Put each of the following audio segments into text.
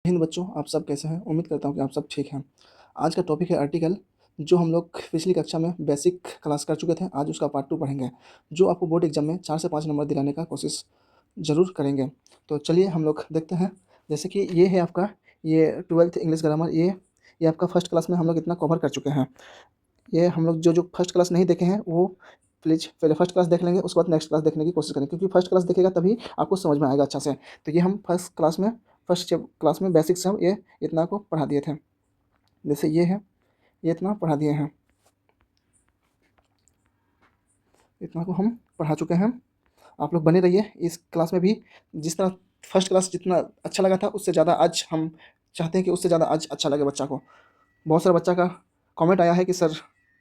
हिंद बच्चों, आप सब कैसे हैं? उम्मीद करता हूँ कि आप सब ठीक हैं। आज का टॉपिक है आर्टिकल, जो हम लोग पिछली कक्षा में बेसिक क्लास कर चुके थे। आज उसका पार्ट 2 पढ़ेंगे, जो आपको बोर्ड एग्जाम में 4 से 5 नंबर दिलाने का कोशिश ज़रूर करेंगे। तो चलिए हम लोग देखते हैं। जैसे कि ये है आपका, ये 12th इंग्लिश ग्रामर, ये आपका फर्स्ट क्लास में हम लोग इतना कवर कर चुके हैं। ये हम लोग जो फर्स्ट क्लास नहीं देखे हैं वो प्लीज़ पहले फर्स्ट क्लास देख लेंगे, उसके बाद नेक्स्ट क्लास देखने की कोशिश करें, क्योंकि फर्स्ट क्लास देखेगा तभी आपको समझ में आएगा अच्छा से। तो ये हम फर्स्ट क्लास में बेसिक से हम ये इतना को पढ़ा दिए थे। जैसे ये है, ये इतना पढ़ा दिए हैं, इतना को हम पढ़ा चुके हैं। आप लोग बने रहिए इस क्लास में भी। जिस तरह फर्स्ट क्लास जितना अच्छा लगा था, उससे ज़्यादा आज हम चाहते हैं कि उससे ज़्यादा आज अच्छा लगे बच्चा को। बहुत सारा बच्चा का कमेंट आया है कि सर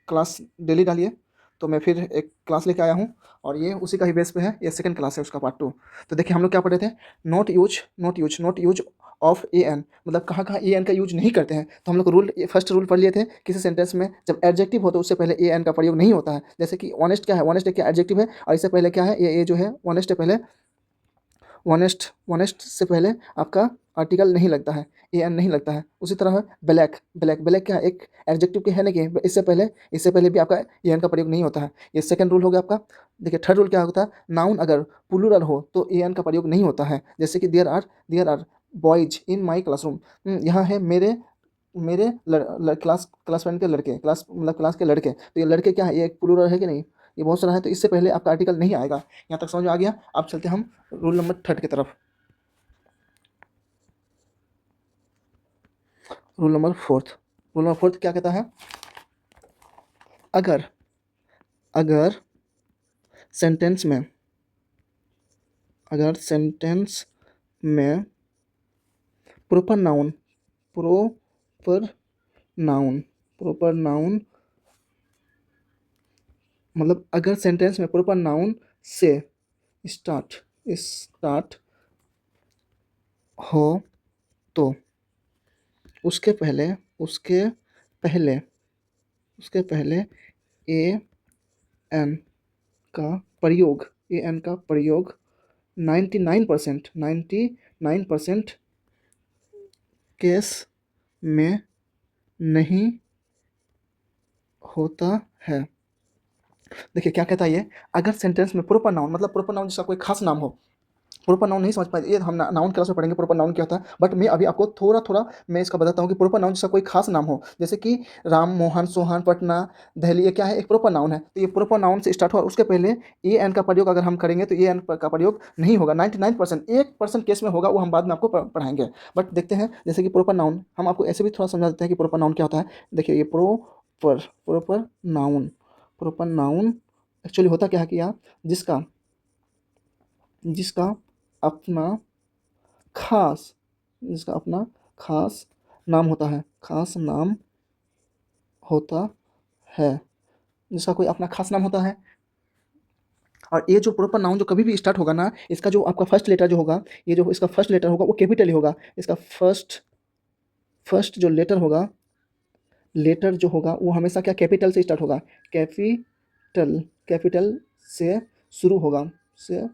क्लास डेली डालिए, तो मैं फिर एक क्लास लेके आया हूँ, और ये उसी का ही बेस पे है। ये सेकंड क्लास है, उसका पार्ट 2। तो देखिए हम लोग क्या पढ़े थे। Not use of a an, मतलब कहाँ कहाँ ए एन का यूज नहीं करते हैं। तो हम लोग फर्स्ट रूल पढ़ लिए थे, किसी सेंटेंस में जब एडजेक्टिव हो तो उससे पहले ए एन का प्रयोग नहीं होता है। जैसे कि ऑनेस्ट क्या है, ऑनेस्ट एक एडजेक्टिव है, और इससे पहले क्या है, ये जो है ऑनेस्ट है, पहले ऑनेस्ट से पहले आपका आर्टिकल नहीं लगता है, ए एन नहीं लगता है। उसी तरह है ब्लैक क्या है, एक एडजेक्टिव के है ना कि इससे पहले भी आपका ए एन का प्रयोग नहीं होता है। ये सेकंड रूल हो गया आपका। देखिए थर्ड रूल क्या होता है, नाउन अगर प्लूरल हो तो ए एन का प्रयोग नहीं होता है। जैसे कि there are boys in my classroom. यहाँ है मेरे मेरे क्लास फ्रेंड के लड़के, क्लास मतलब क्लास के लड़के। तो ये लड़के क्या है, ये एक प्लूरल है कि नहीं, ये बहुत सारा है, तो इससे पहले आपका आर्टिकल नहीं आएगा। यहाँ तक समझ में आ गया। अब चलते हम रूल नंबर थर्ड की तरफ। रूल नंबर फोर्थ क्या कहता है, अगर अगर सेंटेंस में अगर सेंटेंस में proper noun proper noun proper noun मतलब अगर सेंटेंस में प्रॉपर नाउन से स्टार्ट हो तो उसके पहले उसके पहले उसके पहले ए एन का प्रयोग 99% केस में नहीं होता है। देखिए क्या कहता है ये, अगर सेंटेंस में प्रॉपर नाउन, मतलब प्रॉपर नाउन जिसका कोई खास नाम हो। प्रॉपर नाउन नहीं समझ पाए, ये हम नाउन क्लास में पढ़ेंगे प्रॉपर नाउन क्या होता है, बट मैं अभी आपको थोड़ा थोड़ा मैं इसका बताता हूँ कि प्रॉपर नाउन जिसका कोई खास नाम हो। जैसे कि राम, मोहन, सोहन, पटना, दिल्ली, ये क्या है, एक प्रॉपर नाउन है। तो ये प्रॉपर नाउन से स्टार्ट हुआ, उसके पहले ए एन का प्रयोग अगर हम करेंगे तो ए एन का प्रयोग नहीं होगा। 99% 1% केस में होगा, वो हम बाद में आपको पढ़ाएंगे। बट देखते हैं, जैसे कि प्रॉपर नाउन हम आपको ऐसे भी थोड़ा समझा देते हैं कि प्रॉपर नाउन क्या होता है। देखिए ये प्रॉपर नाउन एक्चुअली होता क्या है कि यार, जिसका जिसका अपना खास जिसका अपना खास नाम होता है, है जिसका कोई अपना खास नाम होता है। और ये जो प्रॉपर नाउन जो कभी भी स्टार्ट होगा ना, इसका जो आपका फर्स्ट लेटर जो होगा, ये जो इसका फर्स्ट लेटर होगा वो कैपिटल ही होगा। इसका फर्स्ट जो लेटर जो होगा वो हमेशा क्या, कैपिटल से स्टार्ट होगा। कैपिटल से शुरू होगा से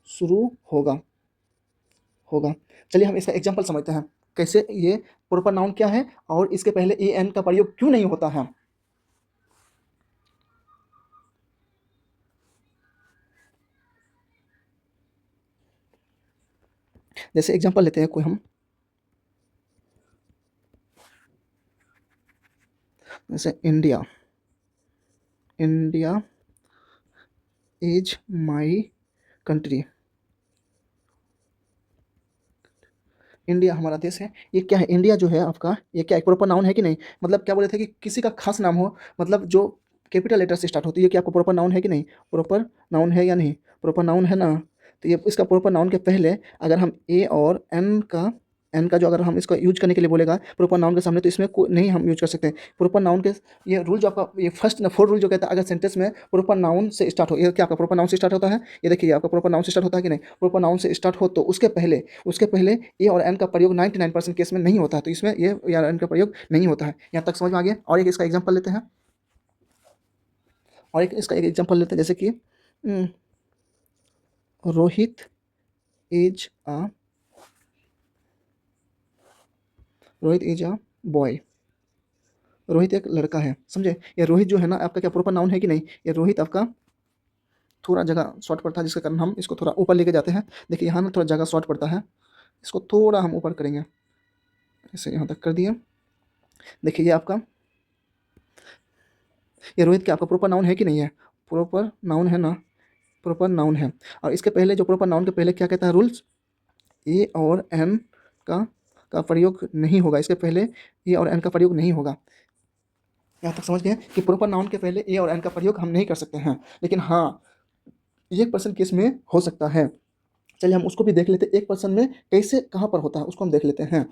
शुरू होगा। चलिए हम इसका एग्जांपल समझते हैं, कैसे ये प्रॉपर नाउन क्या है और इसके पहले ए एन का प्रयोग क्यों नहीं होता है। जैसे एग्जांपल लेते हैं कोई हम, जैसे India is my country. India हमारा देश है। ये क्या है, इंडिया जो है आपका, ये क्या एक प्रॉपर नाउन है कि नहीं। मतलब क्या बोले थे कि किसी का खास नाम हो, मतलब जो कैपिटल लेटर से स्टार्ट होती है, ये क्या आपको प्रॉपर नाउन है कि नहीं, प्रॉपर नाउन है या नहीं, प्रॉपर नाउन है ना। तो ये इसका प्रॉपर नाउन के पहले अगर हम ए और एन का जो अगर हम इसको यूज करने के लिए बोलेगा प्रॉपर नाउन के सामने, तो इसमें नहीं हम यूज कर सकते प्रॉपर नाउन के। ये रूल जो आपका, ये फोर्थ रूल जो कहता है, अगर सेंटेंस में प्रॉपर नाउन से स्टार्ट हो, ये क्या आपका प्रॉपर नाउन से स्टार्ट होता है। ये देखिए आपका प्रॉपर नाउन से स्टार्ट होता है कि नहीं, प्रॉपर नाउन से स्टार्ट हो तो उसके पहले ए और एन का प्रयोग 99% केस में नहीं होता है। तो इसमें ये या एन का प्रयोग नहीं होता है। यहाँ तक समझ में आ गया। और एक इसका एग्जांपल लेते हैं, जैसे कि Rohit is a Rohit is a boy. Rohit एक लड़का है, समझे। ये रोहित जो है ना आपका क्या प्रॉपर नाउन है कि नहीं। ये रोहित आपका थोड़ा जगह शॉर्ट पड़ता है, जिसके कारण हम इसको थोड़ा ऊपर लेके जाते हैं। देखिए यहाँ ना थोड़ा जगह शॉर्ट पड़ता है, इसको थोड़ा हम ऊपर करेंगे, इसे यहाँ तक कर दिए। देखिए ये आपका, ये रोहित क्या आपका प्रॉपर नाउन है कि नहीं है। प्रॉपर नाउन है ना, प्रॉपर नाउन है। और इसके पहले जो प्रॉपर नाउन के पहले क्या कहता है रूल्स, ए और एन का प्रयोग नहीं होगा। इसके पहले ए और एन का प्रयोग नहीं होगा। यहाँ तक समझ गए कि प्रॉपर नाउन के पहले ए और एन का प्रयोग हम नहीं कर सकते हैं। लेकिन हाँ, 1% केस में हो सकता है। चलिए हम उसको भी देख लेते हैं, 1% में कैसे कहाँ पर होता है उसको हम देख लेते हैं।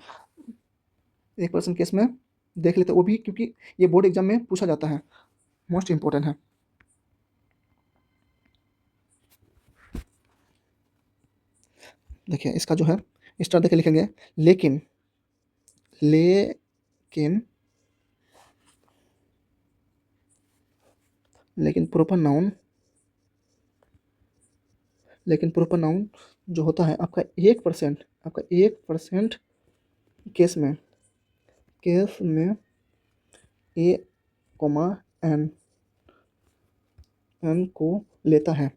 1% केस में देख लेते हैं वो भी, क्योंकि ये बोर्ड एग्जाम में पूछा जाता है, मोस्ट इंपॉर्टेंट है। देखिए इसका जो है स्टार देखे लिखेंगे, लेकिन लेकिन लेकिन प्रॉपर नाउन, लेकिन प्रॉपर नाउन जो होता है आपका 1%, आपका 1% केस में, केस में ए कोमा एन, एन को लेता है,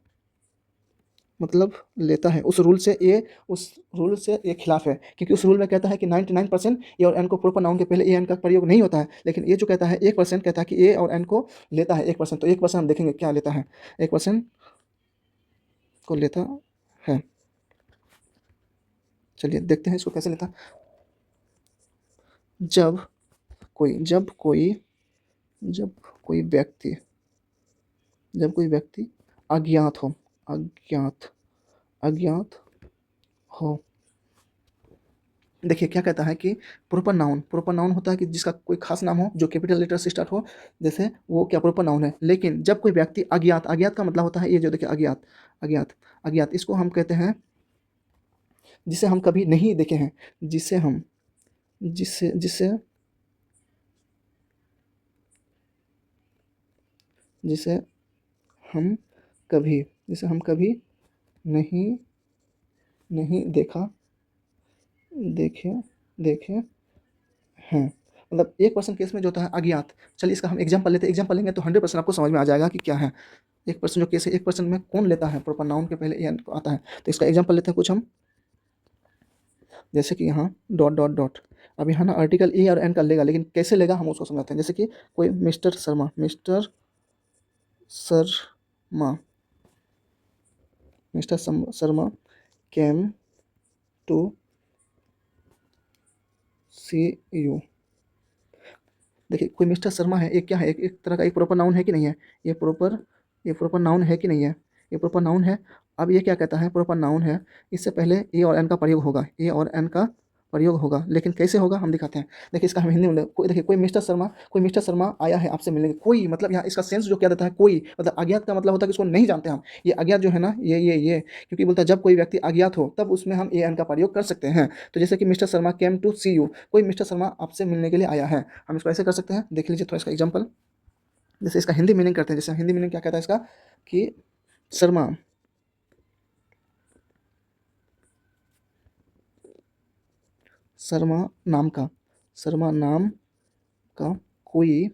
मतलब लेता है। उस रूल से ये, उस रूल से ये खिलाफ है, क्योंकि उस रूल में कहता है कि 99% ए और एन को प्रॉपर नाउन के पहले ए एन का प्रयोग नहीं होता है। लेकिन ये जो कहता है 1% कहता है कि ए और एन को लेता है 1%। तो 1% हम देखेंगे क्या लेता है, 1% को लेता है। चलिए देखते हैं इसको कैसे लेता है। जब कोई जब कोई जब कोई व्यक्ति जब कोई व्यक्ति अज्ञात हो, अज्ञात अज्ञात हो। देखिए क्या कहता है कि प्रॉपर नाउन, प्रॉपर नाउन होता है कि जिसका कोई खास नाम हो जो कैपिटल लेटर से स्टार्ट हो, जैसे वो क्या प्रॉपर नाउन है। लेकिन जब कोई व्यक्ति अज्ञात, अज्ञात का मतलब होता है ये जो देखिए अज्ञात, अज्ञात अज्ञात इसको हम कहते हैं जिसे हम कभी नहीं देखे हैं, जिसे हम जिसे जिसे जिसे हम कभी जिसे हम कभी नहीं नहीं देखा देखे देखे हैं। मतलब 1% केस में जो होता है अज्ञात। चलिए इसका हम एग्जाम्पल लेते हैं, एग्जाम्पल लेंगे तो 100% आपको समझ में आ जाएगा कि क्या है। 1% जो केस है, 1% में कौन लेता है प्रॉपर नाउन के पहले एन आता है। तो इसका एग्जाम्पल लेते हैं कुछ हम, जैसे कि यहाँ डॉट डॉट डॉट। अब यहाँ ना आर्टिकल ए और एन का लेगा, लेकिन कैसे लेगा हम उसको समझाते हैं। जैसे कि कोई mister Sharma, mister Sharma, mister Sharma came to see you. देखिए कोई मिस्टर शर्मा है, एक क्या है, एक तरह का एक प्रॉपर नाउन है कि नहीं है। ये प्रॉपर नाउन है कि नहीं है, ये प्रॉपर नाउन है। अब ये क्या कहता है, प्रॉपर नाउन है, इससे पहले ए और एन का प्रयोग होगा, ए और एन का प्रयोग होगा। लेकिन कैसे होगा हम दिखाते हैं। देखिए इसका हम हिंदी में कोई, देखिए कोई मिस्टर शर्मा आया है आपसे मिलने, कोई मतलब यहाँ इसका सेंस जो क्या देता है, कोई मतलब अज्ञात का मतलब होता है कि उसको नहीं जानते हम। ये अज्ञात जो है ना, ये क्योंकि बोलता है जब कोई व्यक्ति अज्ञात हो तब उसमें हम ए एन का प्रयोग कर सकते हैं। तो जैसे कि mister Sharma came to see you, कोई मिस्टर शर्मा आपसे मिलने के लिए आया है, हम इसको ऐसे कर सकते हैं। देख लीजिए थोड़ा इसका एग्जाम्पल, जैसे इसका हिंदी मीनिंग करते हैं। जैसे हिंदी मीनिंग क्या कहता है इसका कि शर्मा शर्मा नाम का, शर्मा नाम का कोई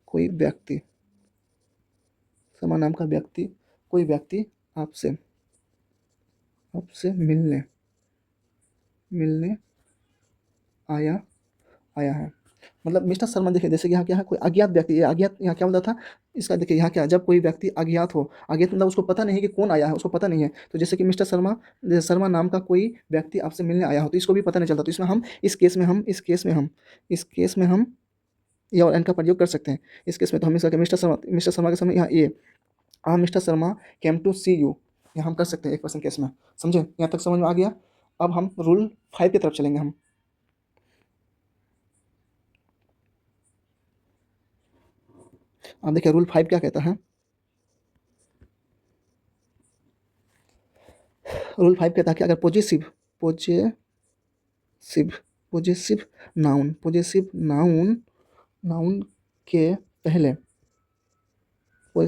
कोई व्यक्ति, शर्मा नाम का व्यक्ति, कोई व्यक्ति आपसे आपसे मिलने मिलने आया आया है। मतलब मिस्टर शर्मा देखिए, जैसे कि यहाँ क्या है, कोई अज्ञात व्यक्ति, ये अज्ञात यहाँ क्या बोलता था इसका। देखिए यहाँ क्या है, जब कोई व्यक्ति अज्ञात हो, अज्ञात मतलब उसको पता नहीं है कि कौन आया है, उसको पता नहीं है। तो जैसे कि मिस्टर शर्मा, शर्मा नाम का कोई व्यक्ति आपसे मिलने आया हो, तो इसको भी पता नहीं चलता। तो इसमें हम इस केस में हम ए और एन का प्रयोग कर सकते हैं। इस केस में तो हम इसका मिस्टर शर्मा के समय यहाँ ए, mister Sharma came to see you, यहाँ हम कर सकते हैं 1% केस में। समझे, यहाँ तक समझ में आ गया। अब हम रूल 5 की तरफ चलेंगे हम। अब देखिए रूल 5 क्या कहता है। रूल 5 कहता है कि अगर पॉजिटिव पॉजिटिव नाउन के पहले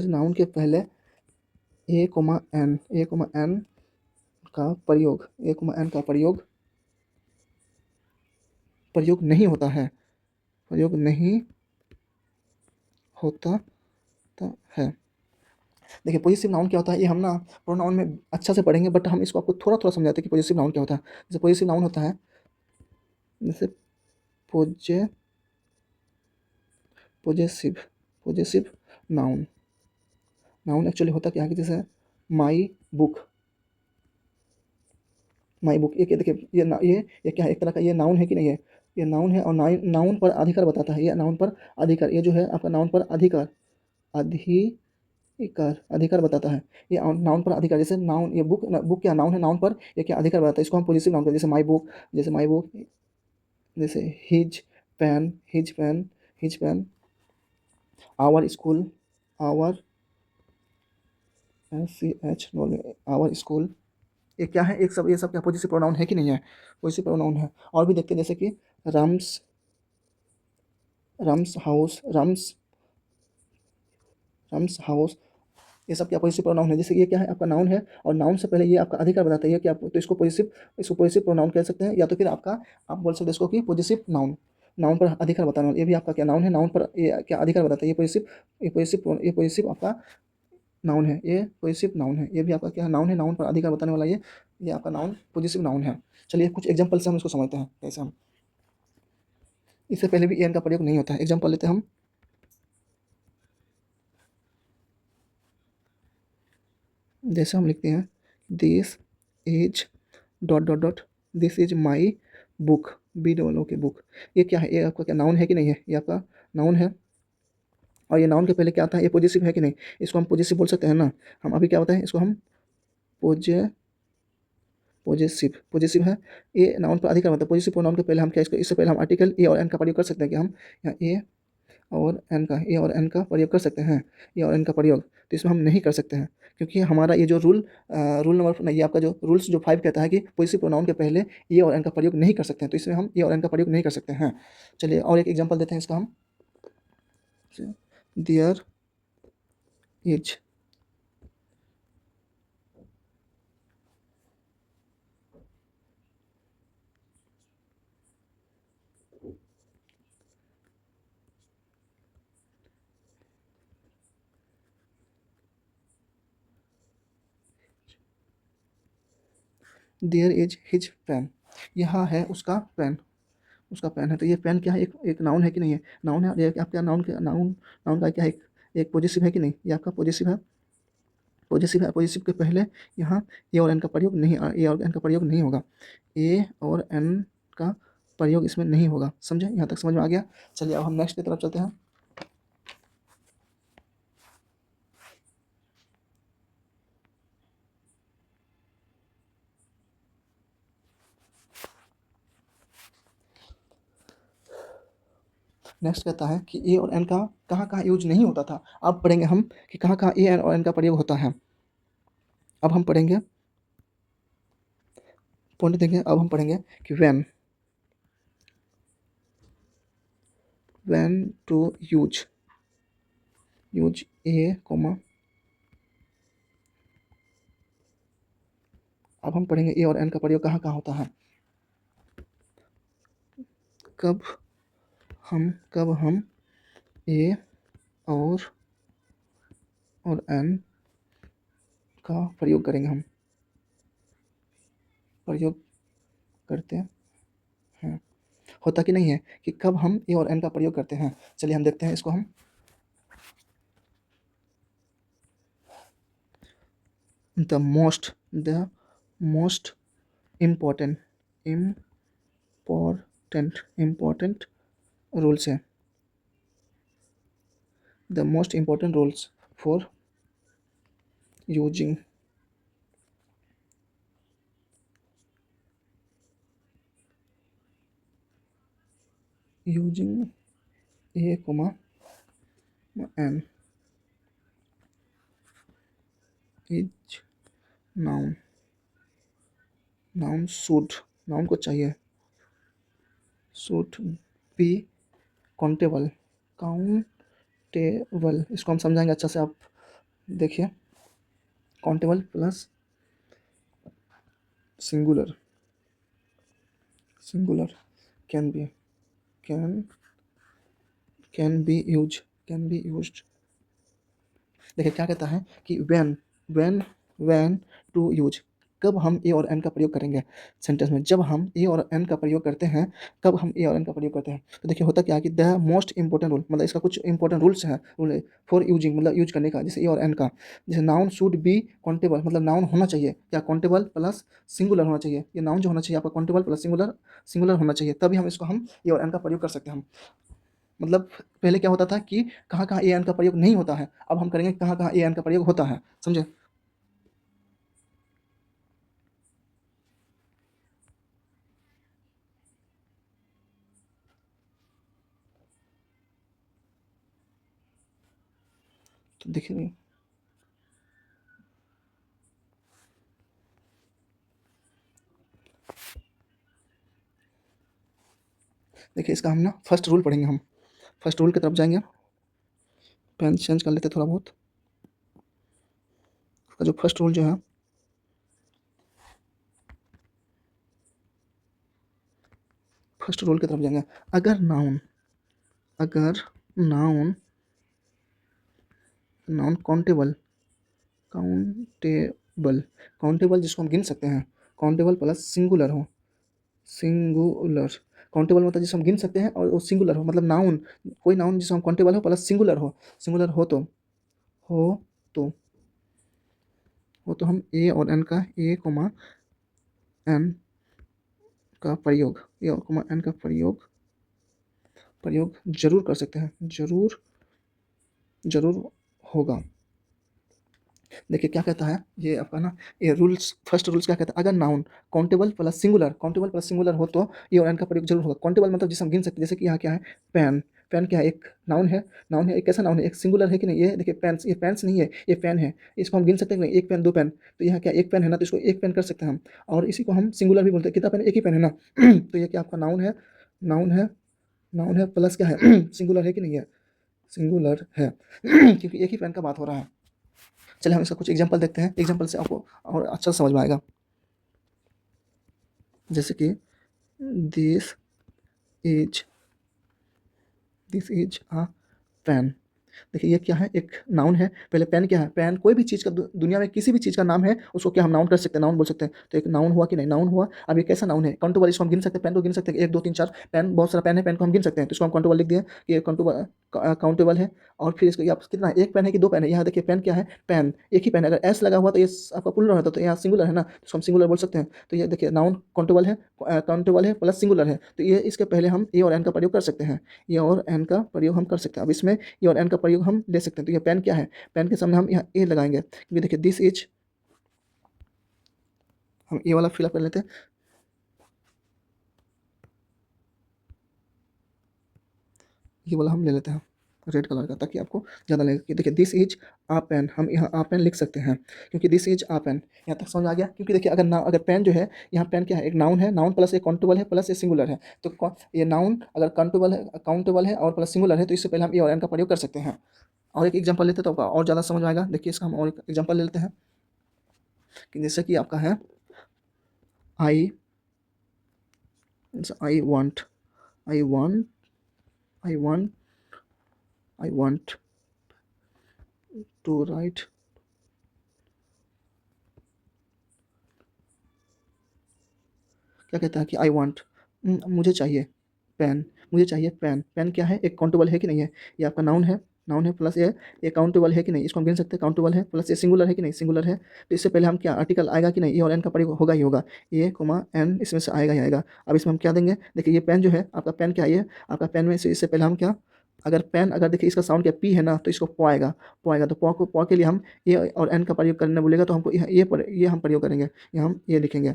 नाउन के पहले ए, का प्रयोग प्रयोग नहीं होता है, प्रयोग नहीं होता है। देखिए पॉजेसिव नाउन क्या होता है, ये हम ना प्रोनाउन में अच्छा से पढ़ेंगे, बट हम इसको आपको थोड़ा थोड़ा समझाते हैं कि पॉजेसिव नाउन क्या होता है। जैसे पॉजेसिव नाउन होता है, जैसे पोजे possessive possessive noun, noun actually होता क्या है कि जैसे माई बुक, माई बुक, ये क्या देखिए, ये क्या है, एक तरह का ये नाउन है कि नहीं है, ये नाउन है, और नाउन पर अधिकार बताता है, ये नाउन पर अधिकार, ये जो है आपका नाउन पर अधिकार, अधिकार बताता है। ये नाउन पर अधिकार, जैसे नाउन, ये बुक, बुक क्या नाउन है, नाउन पर ये क्या अधिकार बताता है, इसको हम पॉजेसिव नाउन कहते हैं। जैसे माई बुक, जैसे माई बुक, जैसे pen his pen, our school, our SCH, our school, ये क्या है, एक सब, ये सब क्या पॉजेसिव प्रोनाउन है कि नहीं है, पॉजेसिव प्रोनाउन है। और भी देखते हैं, जैसे कि रम्स, रम्स हाउस, ये सब क्या पॉजेसिव प्रोनाउन है। जैसे ये क्या है, आपका नाउन है, और नाउन से पहले ये आपका अधिकार बताता है कि आप, तो इसको पॉजेसिव प्रोनाउन कह सकते हैं, या तो फिर आपका, आप बोल सकते हैं इसको कि पॉजेसिव नाउन, नाउन पर अधिकार बताना, ये भी आपका क्या नाउन है, नाउन पर ये क्या अधिकार बताता है, ये पॉजेसिव आपका नाउन है, ये पॉजेसिव नाउन है, ये भी आपका क्या नाउन है, नाउन पर अधिकार बताने वाला ये आपका नाउन पॉजेसिव नाउन है। चलिए कुछ एग्जाम्पल से हम इसको समझते हैं कैसे हम, इससे पहले भी एन का प्रयोग नहीं होता है। एग्जाम्पल लेते हैं हम, जैसे हम लिखते हैं this is dot dot dot, this is my book, BOOK की बुक, ये क्या है, ये आपका क्या नाउन है कि नहीं है, ये आपका नाउन है, और ये नाउन के पहले क्या आता है, ये पॉजेसिव है कि नहीं, इसको हम पॉजेसिव बोल सकते हैं ना। हम अभी क्या होता है, इसको हम पोजे पॉजेसिव है, ये नाउन पर अधिकार मतलब पॉजेसिव प्रोनाउन के पहले हम क्या, इसको, इससे पहले हम आर्टिकल ए और एन का प्रयोग कर सकते हैं कि हम यहाँ ए और एन का प्रयोग कर सकते हैं, ए और एन का प्रयोग, तो इसमें हम नहीं कर सकते हैं, क्योंकि हमारा ये जो रूल नंबर नहीं, ये आपका जो रूल्स जो 5 कहता है कि पॉजेसिव प्रोनाउन के पहले ए और एन का प्रयोग नहीं कर सकते हैं, तो इसमें हम ए और एन का प्रयोग नहीं कर सकते हैं। चलिए और एक एग्जाम्पल देते हैं इसका हम, there is, there is his pen, यहाँ है उसका पेन, उसका पेन है, तो ये पेन क्या है, एक नाउन है कि नहीं है, नाउन है, और ये आपका नाउन का क्या है, एक पॉजेसिव है कि नहीं, ये आपका पॉजेसिव है, पॉजेसिव है, पॉजेसिव के पहले यहाँ ए और एन का प्रयोग नहीं, ए और एन का प्रयोग नहीं होगा, ए और एन का प्रयोग इसमें नहीं होगा। समझे, यहाँ तक समझ में आ गया। चलिए अब हम नेक्स्ट की तरफ चलते हैं। नेक्स्ट कहता है कि ए और एन का कहाँ कहाँ यूज नहीं होता था। अब पढ़ेंगे हम कि कहाँ कहाँ ए और एन का प्रयोग होता है। अब हम पढ़ेंगे, पॉइंट देखेंगे, अब हम पढ़ेंगे कि when to use a comma, अब हम पढ़ेंगे ए और एन का प्रयोग कहाँ कहाँ होता है। कब हम ए और एन का प्रयोग करेंगे, हम प्रयोग करते हैं, होता कि नहीं है कि कब हम ए और एन का प्रयोग करते हैं। चलिए हम देखते हैं इसको हम, the most important important rules है, the most important rules for using a comma an is noun should, noun को चाहिए, शुड बी काउंटेबल, इसको हम समझाएंगे अच्छा से, आप देखिए, countable plus singular can be, can can be use can be used. देखिए क्या कहता है कि व्हेन टू यूज, कब हम ए और एन का प्रयोग करेंगे सेंटेंस में। जब हम ए और एन का प्रयोग करते हैं, कब हम ए और एन का प्रयोग करते हैं, तो देखिए होता क्या है कि द मोस्ट इंपॉर्टेंट रूल, मतलब इसका कुछ इंपॉर्टेंट रूल्स हैं, रूल फॉर यूजिंग, मतलब यूज करने का, जैसे ए और एन का। जैसे नाउन शुड बी काउंटेबल, मतलब नाउन होना चाहिए क्या, काउंटेबल प्लस सिंगुलर होना चाहिए। ये नाउन जो होना चाहिए आपका काउंटेबल प्लस सिंगुलर सिंगुलर होना चाहिए, तभी हम ए और एन का प्रयोग कर सकते हैं हम। मतलब पहले क्या होता था कि कहाँ कहाँ ए एन का प्रयोग नहीं होता है, अब हम करेंगे कहाँ कहाँ ए एन का प्रयोग होता है, समझे। तो देखिए देखिए इसका हम ना फर्स्ट रूल पढ़ेंगे हम। फर्स्ट रूल की तरफ जाएंगे, पेन चेंज कर लेते थोड़ा बहुत। उसका जो फर्स्ट रूल जो है, फर्स्ट रूल की तरफ जाएंगे। अगर नाउन अगर noun noun countable countable countable जिसको हम गिन सकते हैं, काउंटेबल प्लस सिंगुलर हो, सिंगुलर काउंटेबल मतलब जिसको हम गिन सकते हैं और वो सिंगुलर हो, मतलब नाउन, कोई नाउन जिसको हम काउंटेबल हो प्लस सिंगुलर हो तो हम ए और एन का ए कोमा एन का प्रयोग, ए और कोमा एन का प्रयोग जरूर कर सकते हैं, जरूर होगा। देखिए क्या कहता है ये आपका ना, ये रूल्स, फर्स्ट रूल्स क्या कहता है, अगर नाउन काउंटेबल प्लस सिंगुलर हो तो ये और एन का प्रयोग जरूर होगा। काउंटेबल मतलब जिसे हम गिन सकते हैं, जैसे कि यहाँ क्या है, पेन। पेन क्या है, एक नाउन है, एक कैसा नाउन है, एक सिंगुलर है कि नहीं। ये देखिए पेन्स, ये पेन्स नहीं है, ये पेन है। इसको हम गिन सकते हैं कि नहीं, एक पेन दो पेन, तो यहाँ क्या एक पेन है ना, तो इसको एक पेन कर सकते हैं हम। और इसी को हम सिंगुलर भी बोलते हैं, कितना पेन, एक ही पेन है ना। तो ये क्या आपका नाउन है नाउन है प्लस क्या है सिंगुलर है कि नहीं है, सिंगुलर है क्योंकि एक ही पेन का बात हो रहा है। चलिए हम इसका कुछ एग्जांपल देखते हैं, एग्जांपल से आपको और अच्छा समझ में आएगा। जैसे कि this is this is a pen. देखिए ये क्या है, एक नाउन है। पहले पेन क्या है, पेन कोई भी चीज़ का दुनिया में किसी भी चीज़ का नाम है, उसको क्या हम नाउन कर सकते हैं, नाउन बोल सकते हैं। तो एक नाउन हुआ कि नहीं, नाउन हुआ। अब ये कैसा नाउन है, काउंटेबल, इसको हम गिन सकते हैं, पेन को गिन सकते हैं, एक दो तीन चार पेन, बहुत सारा पेन है, पेन को हम गिन सकते हैं, तो इसको हम काउंटेबल लिख दिए कि ये काउंटेबल है। और फिर इसको, ये आप कितना है, एक पेन है कि दो पेन है, यहाँ देखिए पेन क्या है, पेन एक ही पेन है। अगर एस लगा हुआ तो ये आपका प्लूरल होता, तो यहाँ सिंगुलर है ना, तो इसको हम सिंगुलर बोल सकते हैं। तो ये देखिए नाउन काउंटेबल है प्लस सिंगुलर है, तो ये इसके पहले हम ए और एन का प्रयोग कर सकते हैं, ए और एन का प्रयोग हम कर सकते हैं। अब इसमें ए और एन का प्रयोग हम ले सकते हैं। तो ये पेन क्या है, पेन के सामने हम यहाँ ए लगाएंगे, क्योंकि देखिए दिस इज, हम ए वाला फिलअप कर लेते हैं, ये वाला हम ले लेते हैं रेड कलर का, ताकि आपको ज़्यादा लगे कि देखिए दिस इज आ पेन, हम यहाँ आ पेन लिख सकते हैं, क्योंकि दिस इज आ पेन। यहाँ तक समझ आ गया। क्योंकि देखिए अगर पेन जो है, यहाँ पेन क्या है, एक नाउन है, नाउन प्लस एक काउंटेबल है प्लस ये सिंगुलर है। तो ये नाउन अगर काउंटेबल है और प्लस सिंगुलर है, तो इससे पहले हम ए और एन का प्रयोग कर सकते हैं। और एक एग्जाम्पल लेते हैं तो आपका और ज़्यादा समझ में आएगा। देखिए इसका हम और एक एग्जाम्पल ले लेते हैं, कि जैसे कि आपका है I I want I want I want I want to write, क्या कहता है कि आई वांट, मुझे चाहिए पेन। पेन क्या है, एक काउंटेबल है कि नहीं है, ये आपका नाउन है प्लस ये काउंटेबल है कि नहीं, इसको हम गिन सकते हैं, काउंटेबल है प्लस ये सिंगुलर है कि नहीं, सिंगुलर है। तो इससे पहले हम क्या, आर्टिकल आएगा कि नहीं, ए और एन का प्रयोग होगा ही होगा, ए कोमा एन इसमें से आएगा ही आएगा। अब इसमें हम क्या देंगे, देखिए ये पेन जो है आपका, पेन क्या है, ये आपका पेन में से इससे पहले हम क्या, अगर देखिए इसका साउंड क्या पी है ना, तो इसको पो आएगा, तो पो के लिए हम ए और एन का प्रयोग करने बोलेगा, तो हमको ये हम प्रयोग करेंगे, यहाँ हम ये लिखेंगे।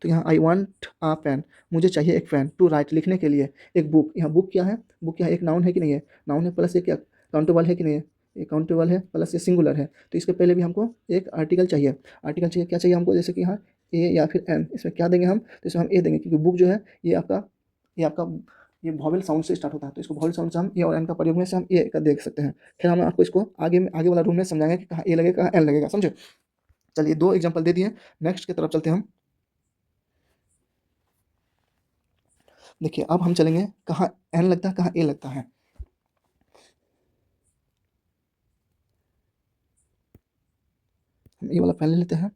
तो यहाँ आई वांट आ पेन, मुझे चाहिए एक पेन, टू राइट लिखने के लिए, एक बुक। यहाँ बुक क्या है, एक नाउन है कि नहीं है, नाउन है प्लस ये क्या काउंटेबल है कि नहीं है, ये काउंटेबल है प्लस ये सिंगुलर है। तो इसके पहले भी हमको एक आर्टिकल चाहिए, क्या चाहिए हमको, जैसे कि यहाँ ए या फिर एन, इसमें क्या देंगे हम, तो इसमें हम ए देंगे, क्योंकि बुक जो है ये आपका ये वॉवेल साउंड से स्टार्ट होता है, तो इसको वॉवेल साउंड से हम ए और एन का प्रयोग में से हम ए का देख सकते हैं। फिर हम आपको इसको आगे वाला रूम में समझाएंगे कि कहाँ ए लगेगा कहाँ एन लगेगा, समझे। चलिए दो एग्जाम्पल दे दिए, नेक्स्ट की तरफ चलते हैं हम। देखिए अब हम चलेंगे कहाँ एन लगता है, कहाँ ए लगता है। हम ये वाला पेन ले लेते हैं।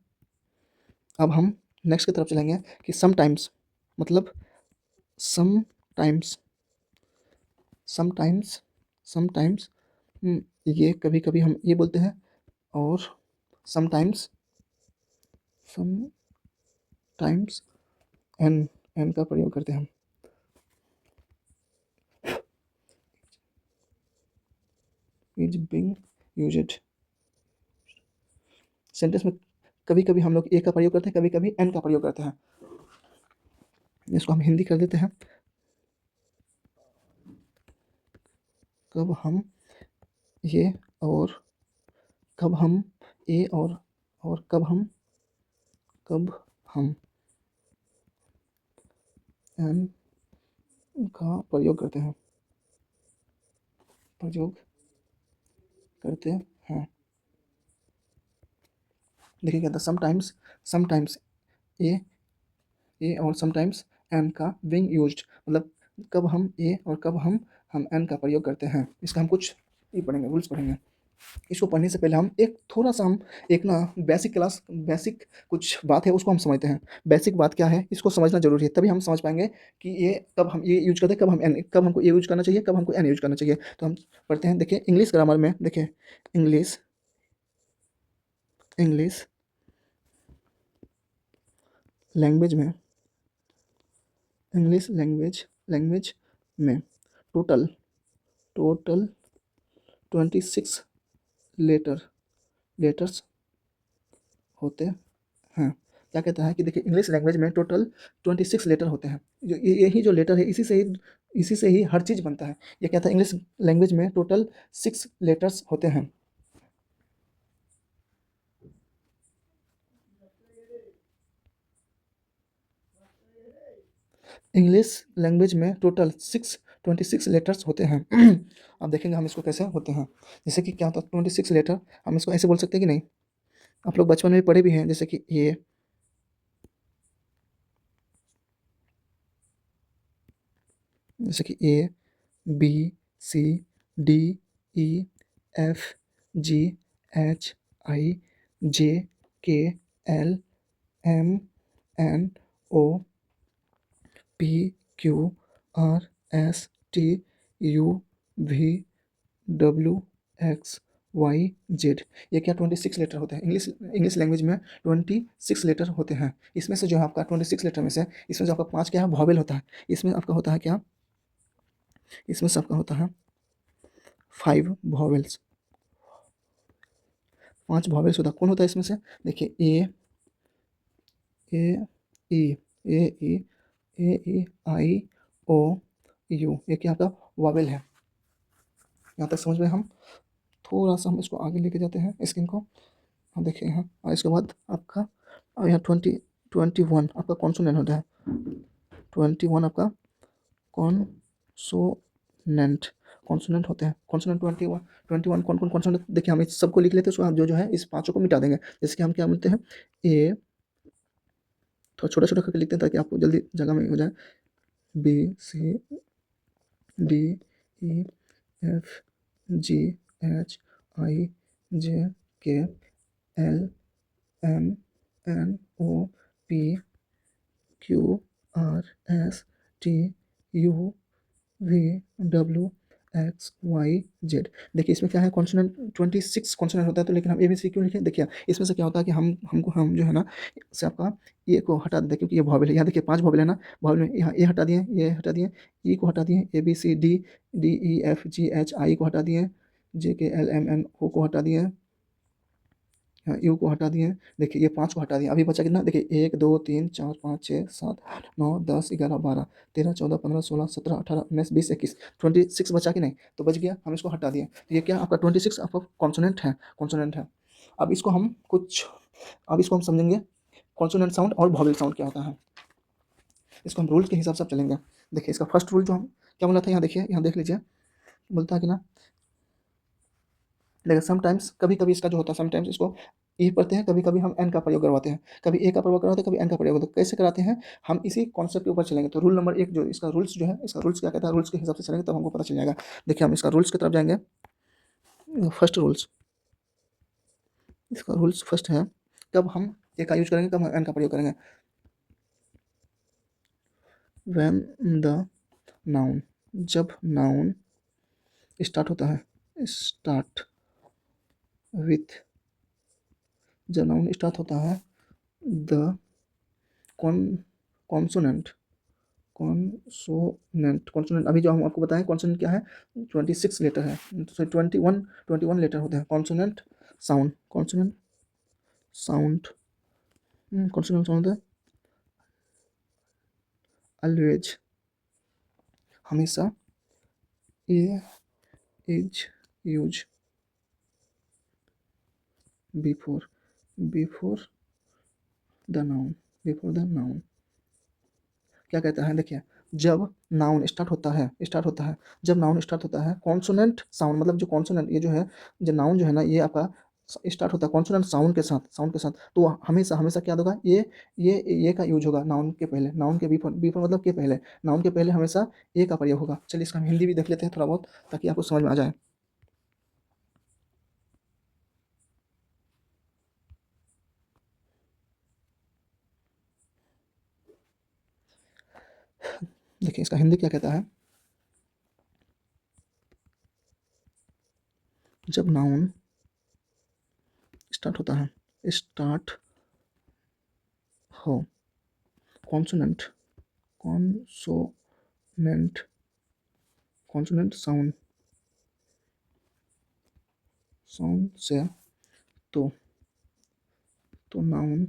अब हम नेक्स्ट की तरफ चलेंगे कि समटाइम्स, मतलब समटाइम्स, समटाइम्स, समटाइम्स ये कभी कभी हम ये बोलते हैं, और समटाइम्स, समटाइम्स एन, एन का प्रयोग करते हैं हम। इज बिंग यूज्ड, सेंटेंस में कभी कभी हम लोग ए का प्रयोग करते हैं, कभी कभी एन का प्रयोग करते हैं। इसको हम हिंदी कर देते हैं। कब हम ये, और कब हम ए, और कब हम एन का प्रयोग करते हैं, प्रयोग करते हैं। देखिए क्या था, समटाइम्स, समटाइम्स ए और समटाइम्स एन का बिंग यूज्ड, मतलब कब हम ए और कब हम एन का प्रयोग करते हैं। इसका हम कुछ ये पढ़ेंगे, रूल्स पढ़ेंगे। इसको पढ़ने से पहले हम एक थोड़ा सा हम एक ना बेसिक क्लास, बेसिक कुछ बात है उसको हम समझते हैं। बेसिक बात क्या है इसको समझना जरूरी है, तभी हम समझ पाएंगे कि ये कब हम ये यूज करते हैं, कब हम एन, कब हमको ए यूज करना चाहिए, कब हमको एन यूज करना चाहिए। तो हम पढ़ते हैं। देखिए इंग्लिश ग्रामर में, देखिए इंग्लिश, इंग्लिश लैंग्वेज में, इंग्लिश लैंग्वेज में टोटल, टोटल 26 लेटर्स होते हैं। क्या कहता है कि देखिए इंग्लिश लैंग्वेज में टोटल 26 लेटर होते हैं। जो यही जो लेटर है इसी से ही हर चीज़ बनता है। ये कहता है इंग्लिश लैंग्वेज में टोटल 6 लेटर्स होते हैं। इंग्लिश लैंग्वेज में टोटल 26 लेटर्स होते हैं। अब देखेंगे हम इसको कैसे होते हैं। जैसे कि क्या होता है 26 लेटर, हम इसको ऐसे बोल सकते हैं कि नहीं। आप लोग बचपन में पढ़े भी हैं, जैसे कि ये, जैसे कि A B C D E F G H I J K L M N O P Q R S T U V W X Y Z. ये क्या 26 लेटर होते हैं। इंग्लिश लैंग्वेज में 26 लेटर होते हैं। इसमें से जो है आपका 26 लेटर में से इसमें जो आपका 5 क्या है, वॉवेल होता है। इसमें आपका होता है क्या, इसमें से आपका होता है 5 वॉवेल्स, 5 वॉवेल्स होता है। कौन होता है इसमें से, देखिए ए ए ई ए ई ए ई आई ओ यू, ये क्या आपका वॉवेल है। यहाँ तक समझ में। हम थोड़ा सा हम इसको आगे लेके जाते हैं स्क्रीन को। हम देखिए यहाँ, और इसके बाद आपका यहाँ 21 आपका कॉन्सोनेंट होता है। 21 आपका कॉन्सोनेंट, कॉन्सोनेंट होते हैं। कॉन्सोनेंट 21 कौन कौन कॉन्सोनेंट, देखिए हम इस सबको लिख लेते हैं। उसको आप जो जो है इस पाँचों को मिटा देंगे। जैसे कि हम क्या बोलते हैं, ए, थोड़ा छोटा छोटा करके लिखते हैं ताकि आपको जल्दी जगह में हो जाए। B C D E F G H I J K L M N O P Q R S T U V W X Y Z. देखिए इसमें क्या है, कॉन्सोनेंट 26 कॉन्सोनेंट होता है। तो लेकिन हम ए बी सी क्यों लिखें, देखिए इसमें से क्या होता है कि हम जो है ना, से आपका ए को हटा देते हैं, क्योंकि ये वॉवेल है। यहाँ देखिए 5 वॉवेल है ना, वॉवेल में यहाँ ए हटा दिए, ये हटा दिए, ई को हटा दिए, A B C D D E F G H I को हटा दिए, जे के एल एम एन ओ को हटा दिए, यू को हटा दिए। देखिए ये 5 को हटा दिए। अभी बचा कितना, देखिए 1 2 3 4 5 6 7 8 9 10 11 12 13 14 15 16 17 18 19 20 21 26 बचा कि नहीं, तो बच गया, हम इसको हटा दिए। तो ये क्या आपका 26 आपका कॉन्सोनेंट है, कॉन्सोनेंट है। अब इसको हम कुछ, अब इसको हम समझेंगे कॉन्सोनेंट साउंड और वॉवेल साउंड क्या होता है। इसको हम रूल्स के हिसाब से चलेंगे। देखिए इसका फर्स्ट रूल जो हम क्या बोला था, यहाँ देखिए, यहाँ देख लीजिए, बोलता है कि ना, देखिए समटाइम्स, कभी कभी इसका जो होता है, समटाइम्स इसको ए पढ़ते हैं, कभी कभी हम एन का प्रयोग करवाते हैं, कभी ए का प्रयोग करवाते हैं, कभी एन का प्रयोग करते हैं। कैसे कराते हैं, हम इसी कॉन्सेप्ट के ऊपर चलेंगे। तो रूल नंबर 1 जो इसका रूल्स जो है, इसका रूल्स क्या कहता है, रूल्स के हिसाब से चलेंगे तब हमको पता चल जाएगा। देखिए हम इसका रूल्स की तरफ जाएंगे। फर्स्ट रूल्स, इसका रूल्स फर्स्ट है, कब हम ए का यूज करेंगे, कब हम एन का प्रयोग करेंगे। व्हेन द नाउन, जब नाउन स्टार्ट होता है, स्टार्ट विथ, जब नाउन स्टार्ट होता है the con consonant, consonant, consonant अभी जो हम आपको बताएं कॉन्सोनेंट क्या है, 26 लेटर है, सॉरी 21 लेटर होते हैं। Consonant sound, consonant sound, consonant sound होता है ऑलवेज, हमेशा, a is use before, before the noun, before the noun. क्या कहता है, देखिए जब नाउन स्टार्ट होता है, जब नाउन स्टार्ट होता है कॉन्सोनेंट साउंड, मतलब जो कॉन्सोनेंट ये जो है, जो नाउन जो है ना, ये आपका स्टार्ट होता है कॉन्सोनेंट साउंड के साथ, तो हमेशा हमेशा क्या होगा, ये का यूज होगा नाउन के पहले, नाउन के बिफोर, बिफोर मतलब के पहले, नाउन के पहले हमेशा ए का प्रयोग होगा। चलिए इसका हम हिंदी भी देख लेते हैं थोड़ा बहुत, ताकि आपको समझ में आ जाए। देखिए इसका हिंदी क्या कहता है, जब नाउन स्टार्ट होता है, स्टार्ट हो, consonant, consonant, consonant sound, sound से, तो नाउन,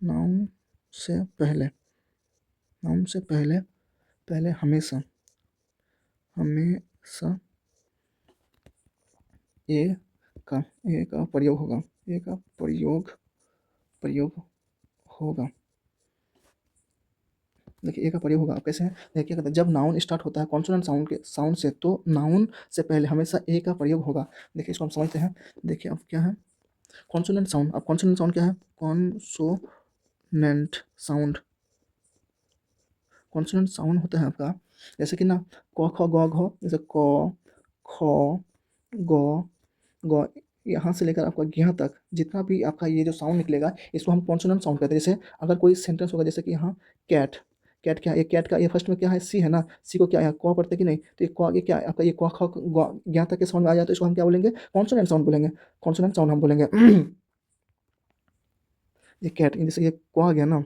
नाउन से पहले, नाउन से पहले, पहले हमेशा, हमेशा ए का, ए का प्रयोग होगा, ए का प्रयोग, प्रयोग होगा। देखिए ए का प्रयोग होगा, अब कैसे है, देखिए क्या कहते हैं, जब नाउन स्टार्ट होता है कॉन्सोनेंट साउंड के साउंड से, तो नाउन से पहले हमेशा ए का प्रयोग होगा। देखिए इसको हम समझते हैं। देखिए अब क्या है कॉन्सोनेंट साउंड, अब कॉन्सोनेंट साउंड क्या है, कॉन्सोनेंट साउंड, कॉन्सोनेंट साउंड होता है आपका, जैसे कि ना क ख ग घ, जैसे क ख ग ग, यहाँ से लेकर आपका यहाँ तक जितना भी आपका ये जो साउंड निकलेगा, इसको हम कॉन्सोनेंट साउंड कहते हैं। जैसे अगर कोई सेंटेंस होगा, जैसे कि यहाँ कैट, कैट क्या है, ये कैट का ये फर्स्ट में क्या है, सी है ना, सी को क्या है, क पढ़ते कि नहीं, तो ये क, ये क्या है आपका, ये क ख ग, यहाँ तक के साउंड में आ जाए तो इसको हम क्या बोलेंगे, कॉन्सोनेंट साउंड बोलेंगे, कॉन्सोनेंट साउंड हम बोलेंगे। ये कैट, जैसे ये क आ गया ना,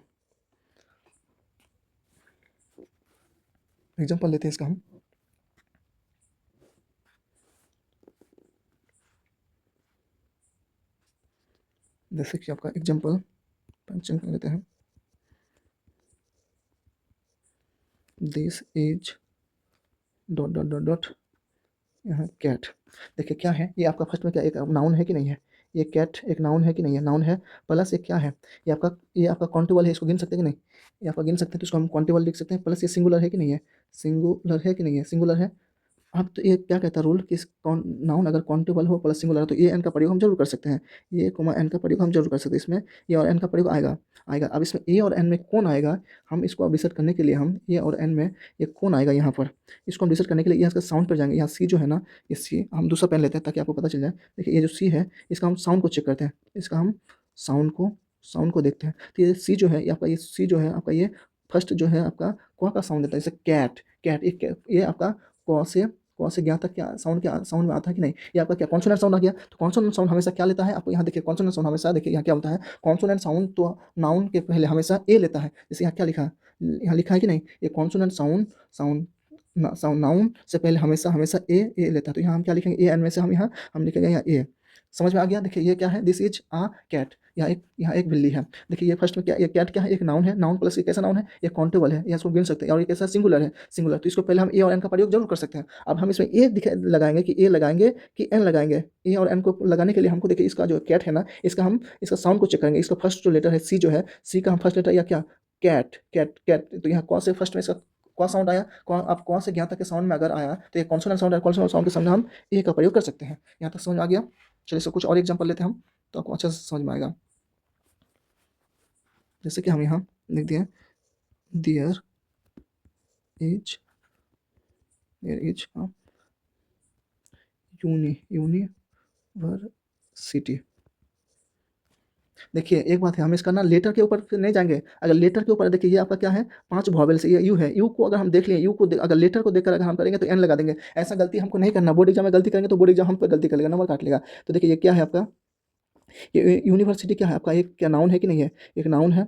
एग्जाम्पल लेते हैं इसका हम, जैसे कि आपका एग्जाम्पल पंचम कर लेते हैं, this is dot dot dot dot, यहाँ कैट। देखिए क्या है, ये आपका फर्स्ट में क्या एक नाउन है कि नहीं है, ये कैट एक नाउन है कि नहीं है, नाउन है, प्लस ये क्या है, ये आपका काउंटेबल है, इसको गिन सकते हैं कि नहीं, ये आपका गिन सकते हैं, तो इसको हम काउंटेबल लिख सकते हैं, प्लस ये सिंगुलर है कि नहीं है, सिंगुलर है कि नहीं है, सिंगुलर है। अब तो ये क्या कहता है रूल कि नाउन अगर काउंटेबल हो प्लस सिंगुलर हो, तो ए एन का प्रयोग हम जरूर कर सकते हैं, ये कोमा एन का प्रयोग हम जरूर कर सकते हैं, इसमें ए और एन का प्रयोग आएगा, आएगा। अब इसमें ए और एन में कौन आएगा, हम इसको अब डिसाइड करने के लिए हम ए और एन में ये कौन आएगा यहाँ पर, इसको हम डिसाइड करने के लिए यहाँ इसका साउंड पर जाएंगे। यहाँ सी जो है ना, ये सी हम दूसरा पेन लेते हैं ताकि आपको पता चल जाए। देखिए ये जो सी है, इसका हम साउंड को चेक करते हैं, इसका हम साउंड को देखते हैं। तो ये सी जो है, ये आपका ये सी जो है आपका, ये फर्स्ट जो है आपका क का साउंड देता है, जैसे कैट, कैट ये आपका क से ज्ञ तक क्या साउंड, क्या साउंड में आता है कि नहीं, ये आपका क्या कॉन्सोनेंट साउंड आ गया। तो कॉन्सोनेंट साउंड हमेशा क्या लेता है, आपको यहाँ देखिए कॉन्सोनेंट साउंड हमेशा, देखिए यहाँ क्या होता है, कॉन्सोनेंट साउंड तो नाउन के पहले हमेशा ए लेता है। जैसे यहाँ क्या लिखा है, यहाँ लिखा है कि नहीं, ये कॉन्सोनेंट साउंड, साउंड नाउन से पहले हमेशा हमेशा ए लेता है। तो यहाँ हम क्या लिखेंगे, ए एन में से हम यहाँ हम लिखेंगे यहाँ ए। समझ में आ गया। देखिए ये क्या है, दिस इज आ कैट, यहाँ एक बिल्ली है। देखिए ये फर्स्ट में क्या, ये कैट क्या है, एक नाउन है, नाउन प्लस ये कैसा नाउन है, ये काउंटेबल है, या इसको गिन सकते हैं, और ये कैसा सिंगुलर है, सिंगुलर। तो इसको पहले हम ए और एन का प्रयोग जरूर कर सकते हैं। अब हम इसमें ए लगाएंगे कि ए लगाएंगे कि एन लगाएंगे। ए और एन को लगाने के लिए हमको देखिए इसका जो कैट है ना, इसका साउंड को चेक करेंगे। इसका फर्स्ट जो लेटर है सी जो है, सी का हम फर्स्ट लेटर या क्या, कैट कैट कैट, तो यहाँ कौन से फर्स्ट में इसका कौन साउंड आया, कौन आप कौन से ज्ञाता के साउंड में अगर आया तो ये कॉन्सोनेंट साउंड है, कॉन्सोनेंट साउंड के सामने हम ए का प्रयोग कर सकते हैं। यहाँ तक समझ आ गया। चलिए इसका कुछ और एग्जाम्पल लेते हैं हम, तो आपको अच्छे से समझ में आएगा। जैसे कि हम यहाँ लिख दिए देयर इज यूनिवर्सिटी। देखिए एक बात है, हम इसका ना लेटर के ऊपर नहीं जाएंगे। अगर लेटर के ऊपर देखिए ये आपका क्या है, 5 वॉवेल से, ये यू है। यू को अगर हम देख लिए, यू को अगर लेटर को देखकर अगर हम करेंगे तो एन लगा देंगे। ऐसा गलती हमको नहीं करना। बोर्ड एग्जाम में गलती करेंगे तो बोर्ड एग्जाम हम पर गलती कर लेगा, नंबर काट लेगा। तो देखिए ये क्या है आपका, ये यूनिवर्सिटी क्या है आपका, एक क्या नाउन है कि नहीं है? एक नाउन है।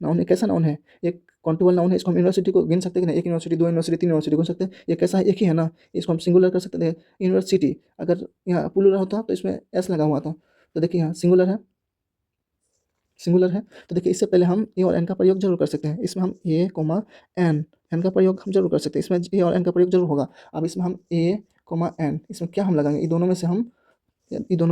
नाउन है, कैसा नाउन है? एक काउंटेबल नाउन है। इसको हम यूनिवर्सिटी को गिन सकते हैं कि नहीं? एक यूनिवर्सिटी, 2 यूनिवर्सिटी, 3 यूनिवर्सिटी गिन सकते हैं। ये कैसा है? एक ही है ना, इसको हम सिंगुलर कर सकते हैं। यूनिवर्सिटी अगर यहाँ प्लूरल होता तो इसमें एस लगा हुआ था। तो देखिए यहाँ सिंगुलर है, सिंगुलर है। तो देखिए इससे पहले हम ए और एन का प्रयोग जरूर कर सकते हैं। इसमें हम ए कोमा एन, एन का प्रयोग हम जरूर कर सकते हैं। इसमें ए और एन का प्रयोग जरूर होगा। अब इसमें हम ए कोमा एन, इसमें क्या हम लगाएंगे? इन दोनों में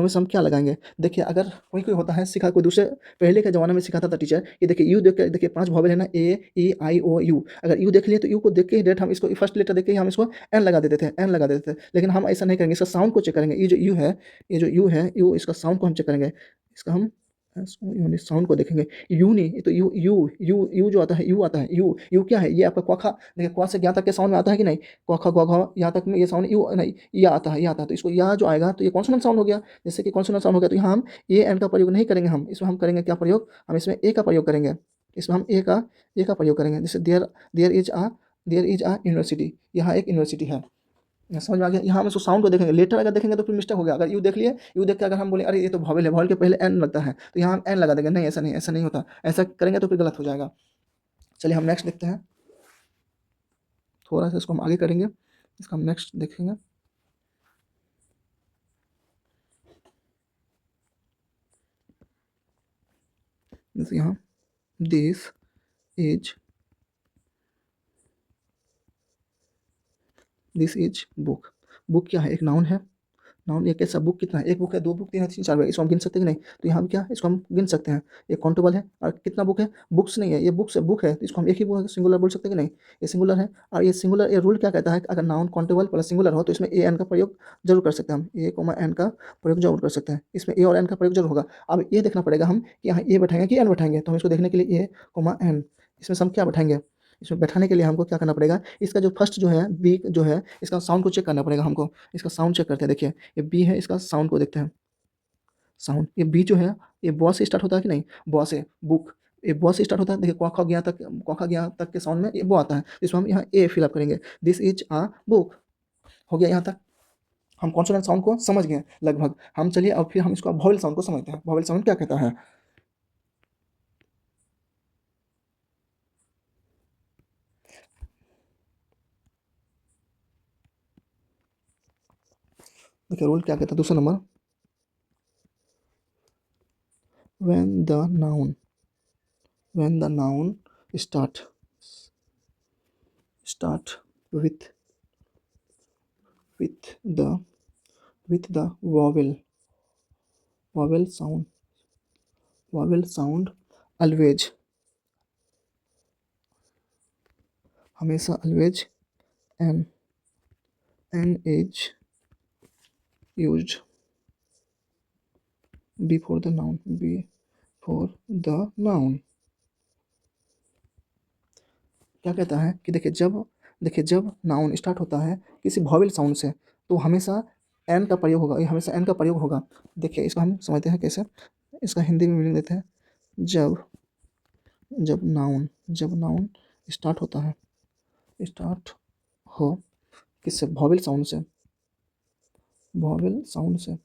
से हम क्या लगाएंगे? देखिए अगर कोई कोई होता है सिखा, कोई दूसरे पहले के ज़माने में सिखाता था टीचर, ये देखिए यू देख के, देखिए 5 वॉवेल है ना, ए ई आई ओ यू। अगर यू देख लिए तो यू को देख के ही डायरेक्ट हम इसको फर्स्ट लेटर देख के ही हम इसको एन लगा देते थे, एन लगा देते थे। लेकिन हम ऐसा नहीं करेंगे, इसका साउंड को चेक करेंगे। ये जो यू है, ये जो यू है, यू, इसका साउंड को हम चेक करेंगे। इसका हम साउंड को देखेंगे। यू नहीं, ये तो यू यू यू यू जो आता है, यू आता है। यू यू क्या है? ये आपका क्वा खा। देखिए क्वा से ज्ञा तक के साउंड में आता है कि नहीं? क्वा खा ग्वा घा यहाँ तक में ये साउंड यू नहीं, ये आता है, ये आता है। तो इसको या जो आएगा तो ये कॉन्सोनेंट साउंड हो गया। जैसे कि कॉन्सोनेंट साउंड हो गया तो यहाँ हम ए एन का प्रयोग नहीं करेंगे। हम इसमें हम करेंगे क्या प्रयोग? हम इसमें ए का प्रयोग करेंगे। इसमें हम ए का प्रयोग करेंगे। जैसे there there is a university, यहाँ एक यूनिवर्सिटी है। यहाँ समझ में आ गया? यहाँ हम इसको साउंड को देखेंगे। लेटर अगर देखेंगे तो फिर मिस्टेक हो गया। अगर यू देख लिए, यू देख के अगर हम बोले अरे ये तो वॉवेल है, वॉवेल के पहले एन लगता है, तो यहाँ हम एन लगा देंगे। नहीं, ऐसा नहीं, ऐसा नहीं होता। ऐसा करेंगे तो फिर गलत हो जाएगा। चलिए हम नेक्स्ट देखते हैं। थोड़ा सा इसको हम आगे करेंगे, इसका हम नेक्स्ट देखेंगे। जैसे यहाँ दिस इज बुक। बुक क्या है? एक नाउन है। नाउन एक ऐसा, बुक कितना है? एक बुक है, 2 बुक, 3 है, 3 4 है। इसको हम गिन सकते हैं कि नहीं? तो यहाँ भी क्या है, इसको हम गिन सकते हैं। ये काउंटेबल है। और कितना बुक है? बुक्स नहीं है, ये बुक्स है, बुक है, तो इसको हम एक ही बुक सिंगुलर बोल सकते हैं कि नहीं? ये सिंगुलर है। और ये सिंगुलर, ये रूल क्या कहता है कि अगर नाउन काउंटेबल प्लस सिंगुलर हो तो इसमें ए एन का प्रयोग जरूर कर सकते हैं। हम ए कोमा एन का प्रयोग जरूर कर सकते हैं। इसमें ए और एन का प्रयोग जरूर होगा। अब ये देखना पड़ेगा हम कि यहाँ ए बैठाएंगे कि एन बैठाएंगे। तो हम इसको देखने के लिए ए कोमा एन, इसमें से हम क्या बैठाएंगे? इसमें बैठाने के लिए हमको क्या करना पड़ेगा? इसका जो फर्स्ट जो है बी जो है, इसका साउंड को चेक करना पड़ेगा हमको। इसका साउंड चेक करते हैं। देखिए ये बी है, इसका साउंड को देखते हैं। साउंड, ये बी जो है, ये बॉ से स्टार्ट होता है कि नहीं? बॉ से, बुक, ये बॉ से स्टार्ट होता है। देखिए क्वा खा गया तक के साउंड में ये बॉ आता है। इसमें हम यहाँ ए फिलअप करेंगे। This is a book. हो गया यहाँ तक। हम कॉन्सोनेंट साउंड को समझ गए लगभग। हम चलिए अब फिर हम इसको वॉवेल साउंड को समझते हैं। वॉवेल साउंड क्या कहता है? देखिए रूल क्या कहता है, दूसरा number, when the noun when the noun start with the vowel sound always, हमेशा always n is used before the noun। क्या कहता है कि देखिए जब नाउन स्टार्ट होता है किसी वॉवेल साउंड से तो हमेशा एन का प्रयोग होगा। ये हमेशा एन का प्रयोग होगा। देखिए इसको हम समझते हैं कैसे। इसका हिंदी में मीनिंग देते हैं। जब जब नाउन स्टार्ट होता है, स्टार्ट हो किससे? वॉवेल साउंड से, वॉवेल साउंड से,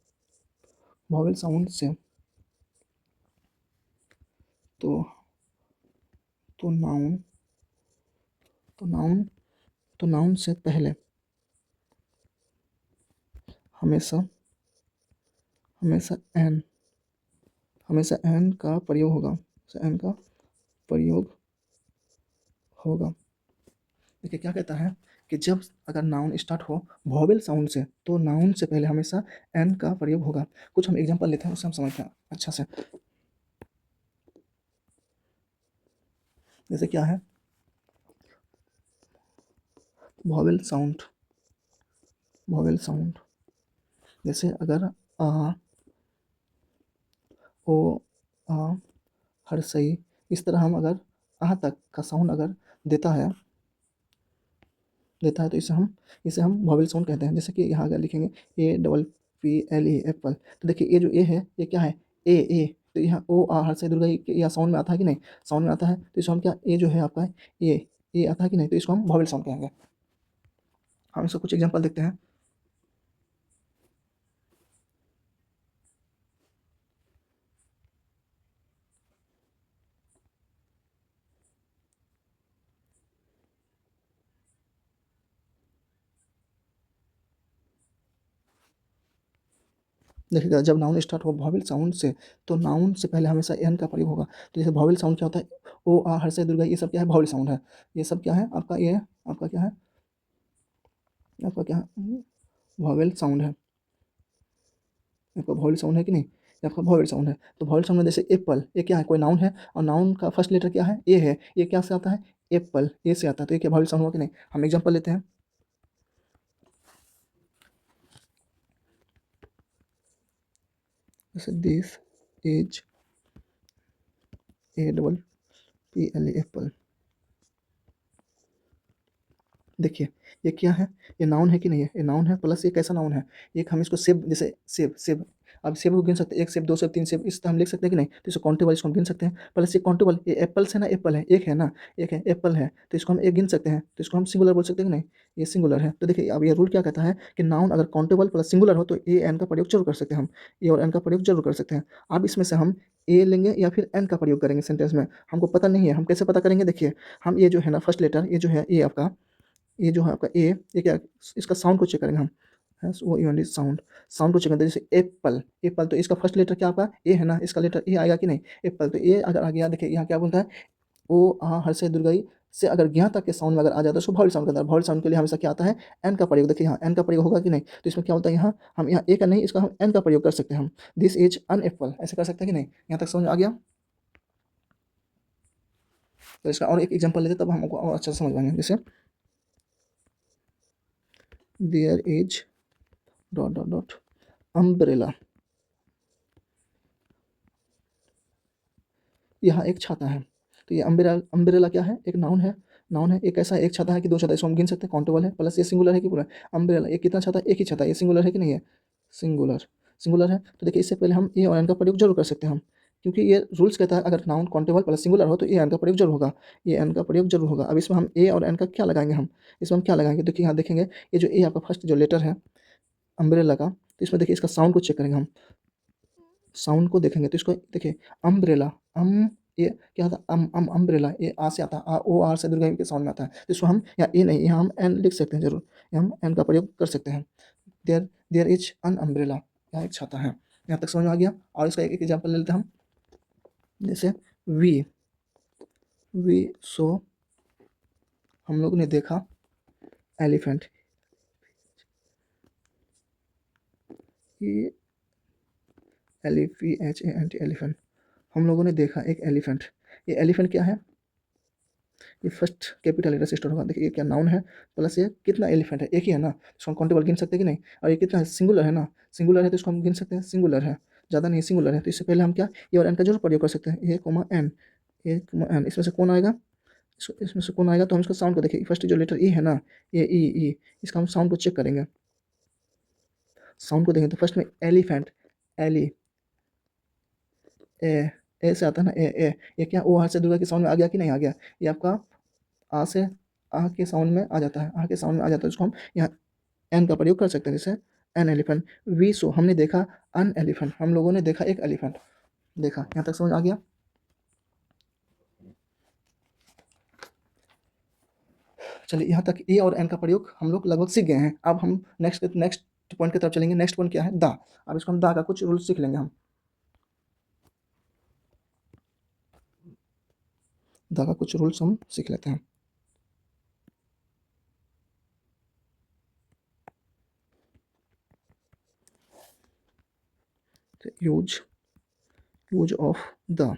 वॉवेल साउंड से, तो तो नाउन तो नाउन तो नाउन से पहले हमेशा हमेशा एन का प्रयोग होगा। एन का प्रयोग होगा। देखिए क्या कहता है कि जब अगर नाउन स्टार्ट हो वॉवेल साउंड से तो नाउन से पहले हमेशा एन का प्रयोग होगा। कुछ हम एग्जांपल लेते हैं, उससे हम समझते हैं अच्छा से। जैसे क्या है, वॉवेल साउंड, जैसे अगर आ ओ आ हर्षई, इस तरह हम अगर आ तक का साउंड अगर देता है तो इसे हम वॉवेल साउंड कहते हैं। जैसे कि यहाँ अगर लिखेंगे A double P L A Apple, तो देखिए ये जो ए है ये क्या है, ए। तो यहाँ ओ आ हर्षई दुर्गा या साउंड में आता है कि नहीं, साउंड में आता है, तो इसको हम क्या, ए जो है आपका ए आता है कि नहीं, तो इसको हम वॉवेल साउंड कहेंगे। हम इसको कुछ एग्जांपल देखते हैं। देखिएगा जब नाउन स्टार्ट हो वॉवेल साउंड से, तो नाउन से पहले हमेशा एन का प्रयोग होगा। तो जैसे वॉवेल साउंड क्या होता है, ओ आ हर्षई दुर्गा, ये सब क्या है, वॉवेल साउंड है। ये सब क्या है आपका, ये आपका क्या है, आपका क्या है, वॉवेल साउंड है। आपका वॉवेल साउंड है कि नहीं, ये आपका वॉवेल साउंड है। तो वॉवेल साउंड में जैसे एप्पल, ये क्या है, कोई नाउन है और नाउन का फर्स्ट लेटर क्या है, ए है, ये क्या से आता है, एप्पल, ए से आता है। तो ये क्या वॉवेल साउंड हुआ कि नहीं। हम एग्जांपल लेते हैं। जैसे this is A double P L Apple. देखिए ये क्या है, ये नाउन है कि नहीं है, ये नाउन है, प्लस ये कैसा नाउन है, एक हम इसको सेब, जैसे सेब, अब सेब को गिन सकते हैं, एक सेब, दो सेब, तीन सेब, इस तरह हम लिख सकते हैं कि नहीं। तो इसको काउंटेबल, इसको हम गिन सकते हैं। प्लस ये काउंटेबल, ये एप्पल से ना, एप्पल है, एक है ना, एक है, एप्पल है, तो इसको हम एक गिन सकते हैं, तो इसको हम सिंगुलर बोल सकते हैं कि नहीं, ये सिंगुलर है। तो देखिए अब ये रूल क्या कहता है कि नाउन अगर काउंटेबल प्लस सिंगुलर हो तो ए एन का प्रयोग जरूर कर सकते हैं हम, ए और एन का प्रयोग जरूर कर सकते हैं। अब इसमें से हम ए लेंगे या फिर एन का प्रयोग करेंगे सेंटेंस में, हमको पता नहीं है, हम कैसे पता करेंगे। देखिए हम ये जो है ना फर्स्ट लेटर, ये जो है ए आपका, ये जो है आपका ए, ये क्या, इसका साउंड को चेक करेंगे हम, वो यूनिट साउंड, साउंड को चेक करते हैं। जैसे एप्पल, एप्पल, तो इसका फर्स्ट लेटर क्या आपका ए है ना, इसका लेटर ए आएगा कि नहीं, एप्पल, तो ए अगर आ गया, देखिए यहाँ क्या बोलता है, ओ आ हर्षई दुर्गई से अगर ज्ञा तक के साउंड में अगर आ जाता है उसको वॉवेल साउंड कहता है। वॉवेल साउंड के लिए हमेशा क्या आता है, एन का प्रयोग। देखिए यहाँ एन का प्रयोग होगा कि नहीं, तो इसमें क्या होता है, यहाँ हम यहाँ ए का नहीं, इसका हम एन का प्रयोग कर सकते हैं हम, दिस इज अन एप्पल, ऐसे कर सकते हैं कि नहीं। यहाँ तक समझ आ गया। तो इसका और एक एग्जाम्पल लेते तब हमको और अच्छा से समझ पाएंगे। जैसे there is dot dot dot umbrella, यहाँ एक छाता है। तो ये अम्ब्रेला क्या है, एक नाउन है, नाउन है, एक ऐसा एक छाता है कि दो छाता है, इसको हम गिन सकते हैं, काउंटेबल है, प्लस ये सिंगुलर है कि पूरा, अम्ब्रेला, ये कितना छाता है, एक ही छाता है, ये सिंगुलर है कि नहीं है, सिंगुलर, सिंगुलर है। तो देखिए इससे पहले हम ए और एन का प्रयोग जरूर कर सकते हैं हम, क्योंकि ये रूल्स कहता है अगर नाउन काउंटेबल प्लस सिंगुलर हो तो ए एन का प्रयोग जरूर होगा, ए एन का प्रयोग जरूर होगा। अब इसमें हम ए और एन का क्या लगाएंगे, हम इसमें हम क्या लगाएंगे, देखिए यहाँ देखेंगे, ये जो ए आपका फर्स्ट जो लेटर है अम्ब्रेला का, तो इसमें देखिए इसका साउंड को चेक करेंगे हम, साउंड को देखेंगे तो इसको देखिए, अम्ब्रेला, ये क्या था, अम्ब्रेला, ये आ से आता है, आ ओ आर से दुर्गा के साउंड में आता है, तो इसको हम या ए नहीं, यहाँ हम एन लिख सकते हैं जरूर, यहाँ हम एन का प्रयोग कर सकते हैं। There there is an umbrella, यहाँ एक छाता है। यहाँ तक समझ में आ गया। और इसका एक एग्जाम्पल ले लेते हैं हम। जैसे वी वी सो, हम लोग ने देखा एलिफेंट, ये एलिफेंट, एलिफेंट, हम लोगों ने देखा एक एलिफेंट। ये एलिफेंट क्या है, ये फर्स्ट कैपिटल लेटर से स्टार्ट होगा। देखिए ये क्या नाउन है, प्लस ये कितना एलिफेंट है, एक ही है ना, इसको हम काउंटेबल गिन सकते हैं कि नहीं। और ये कितना है, सिंगुलर है ना, सिंगुलर है तो इसको हम गिन सकते हैं, सिंगुलर है, ज़्यादा नहीं, सिंगुलर है। तो इससे पहले हम क्या, ए और एन का जरूर प्रयोग कर सकते हैं, ए कोमा एन, ए कोमा एन, इसमें से कौन आएगा, इसमें से कौन आएगा, तो हम इसका साउंड को देखिए, फर्स्ट जो लेटर ई है ना, ये ई, इसका हम साउंड को चेक करेंगे, साउंड को देखें तो फर्स्ट में एलिफेंट, एली, ए, ए से आता है ना, ए, ये क्या ओ आर से दुर्गा के साउंड में आ गया कि नहीं आ गया, ये आपका आ से, आ के साउंड में आ जाता है, आ के साउंड में आ जाता है, इसको हम यहाँ एन का प्रयोग कर सकते हैं। जैसे एन एलिफेंट, वी सो, हमने देखा अन एलिफेंट, हम लोगों ने देखा एक एलिफेंट। देखा, यहाँ तक समझ आ गया। चलिए यहाँ तक ए और एन का प्रयोग हम लोग लगभग सीख गए हैं। अब हम नेक्स्ट पॉइंट की तरफ चलेंगे। नेक्स्ट पॉइंट क्या है, दा। अब इसको हम दा का कुछ रूल सीख लेंगे हम, दा का कुछ रूल्स हम सीख लेते हैं। Use use of the,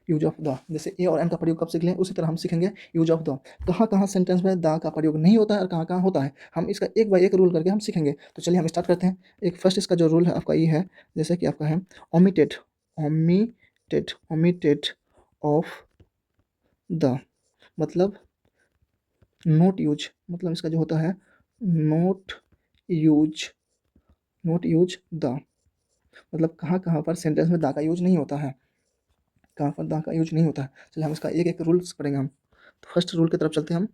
use of the, जैसे ए और एन का प्रयोग कब सीख लें उसी तरह हम सीखेंगे यूज ऑफ द। कहाँ कहाँ सेंटेंस में द का प्रयोग नहीं होता है और कहाँ कहाँ होता है, हम इसका एक बाय एक रूल करके हम सीखेंगे। तो चलिए हम स्टार्ट करते हैं। एक फर्स्ट इसका जो रूल है आपका ये है, जैसे कि आपका है ओमिटेड, ओमिटेड ऑफ द, मतलब नोट यूज, मतलब इसका जो होता है note use, note use the, मतलब कहाँ कहाँ पर सेंटेंस में द का यूज नहीं होता है, कहाँ पर द का यूज नहीं होता है। चलिए हम इसका एक एक रूल्स पढ़ेंगे हम। तो फर्स्ट रूल की तरफ चलते हैं हम।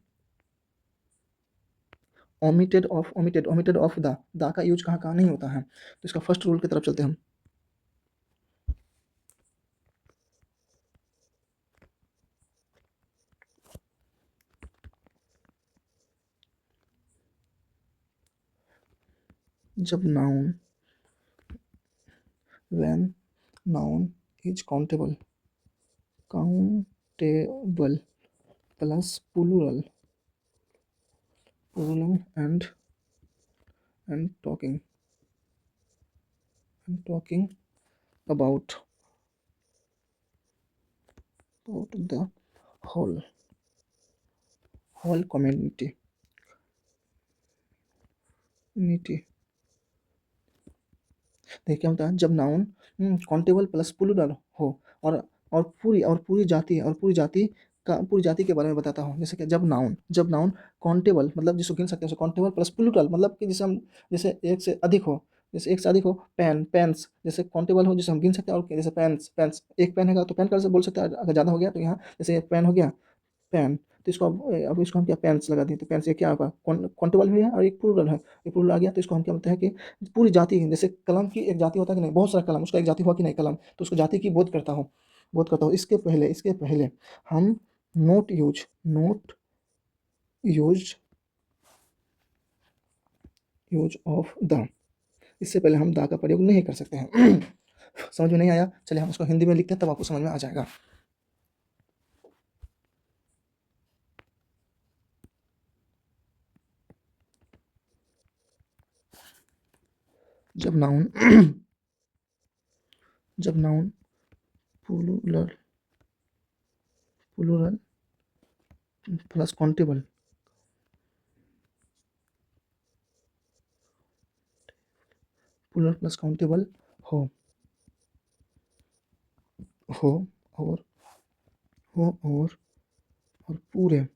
ओमिटेड ऑफ द का यूज कहाँ कहाँ नहीं होता है, तो इसका फर्स्ट रूल की तरफ चलते हैं हम। जब noun, when noun is countable plus plural and talking about the whole community, देखिए क्या होता है जब नाउन काउंटेबल प्लस प्लूरल हो, और पूरी जाति, और पूरी जाति के बारे में बताता हूँ। जैसे कि जब नाउन काउंटेबल, मतलब जिसको गिन सकते हैं, काउंटेबल प्लस प्लूरल, मतलब कि जैसे हम, जैसे एक से अधिक हो, जैसे एक से अधिक हो, पेन्स, जैसे काउंटेबल हो जिसे हम गिन सकते हैं, और जैसे पेन्स एक पेन है तो पेन कर से बोल सकते हैं, अगर ज़्यादा हो गया तो यहाँ जैसे एक पेन हो गया पेन, तो इसको अब इसको हम क्या पेन्स लगा दिए, तो पेन से क्या होगा काउंटेबल भी है और एक प्लूरल है, एक प्लूरल आ गया, तो इसको हम क्या बोलते हैं कि पूरी जाति, जैसे कलम की एक जाति होता है कि नहीं, बहुत सारा कलम, उसका एक जाति हुआ कि नहीं कलम, तो उसको जाति की बोध करता हूँ। इसके पहले हम नोट यूज ऑफ द, इससे पहले हम दा का प्रयोग नहीं कर सकते हैं। समझ में नहीं आया, चलिए हम उसको हिंदी में लिखते हैं तब आपको समझ में आ जाएगा। जब नाउन प्लूरल प्लस काउंटेबल हो हो और और पूरे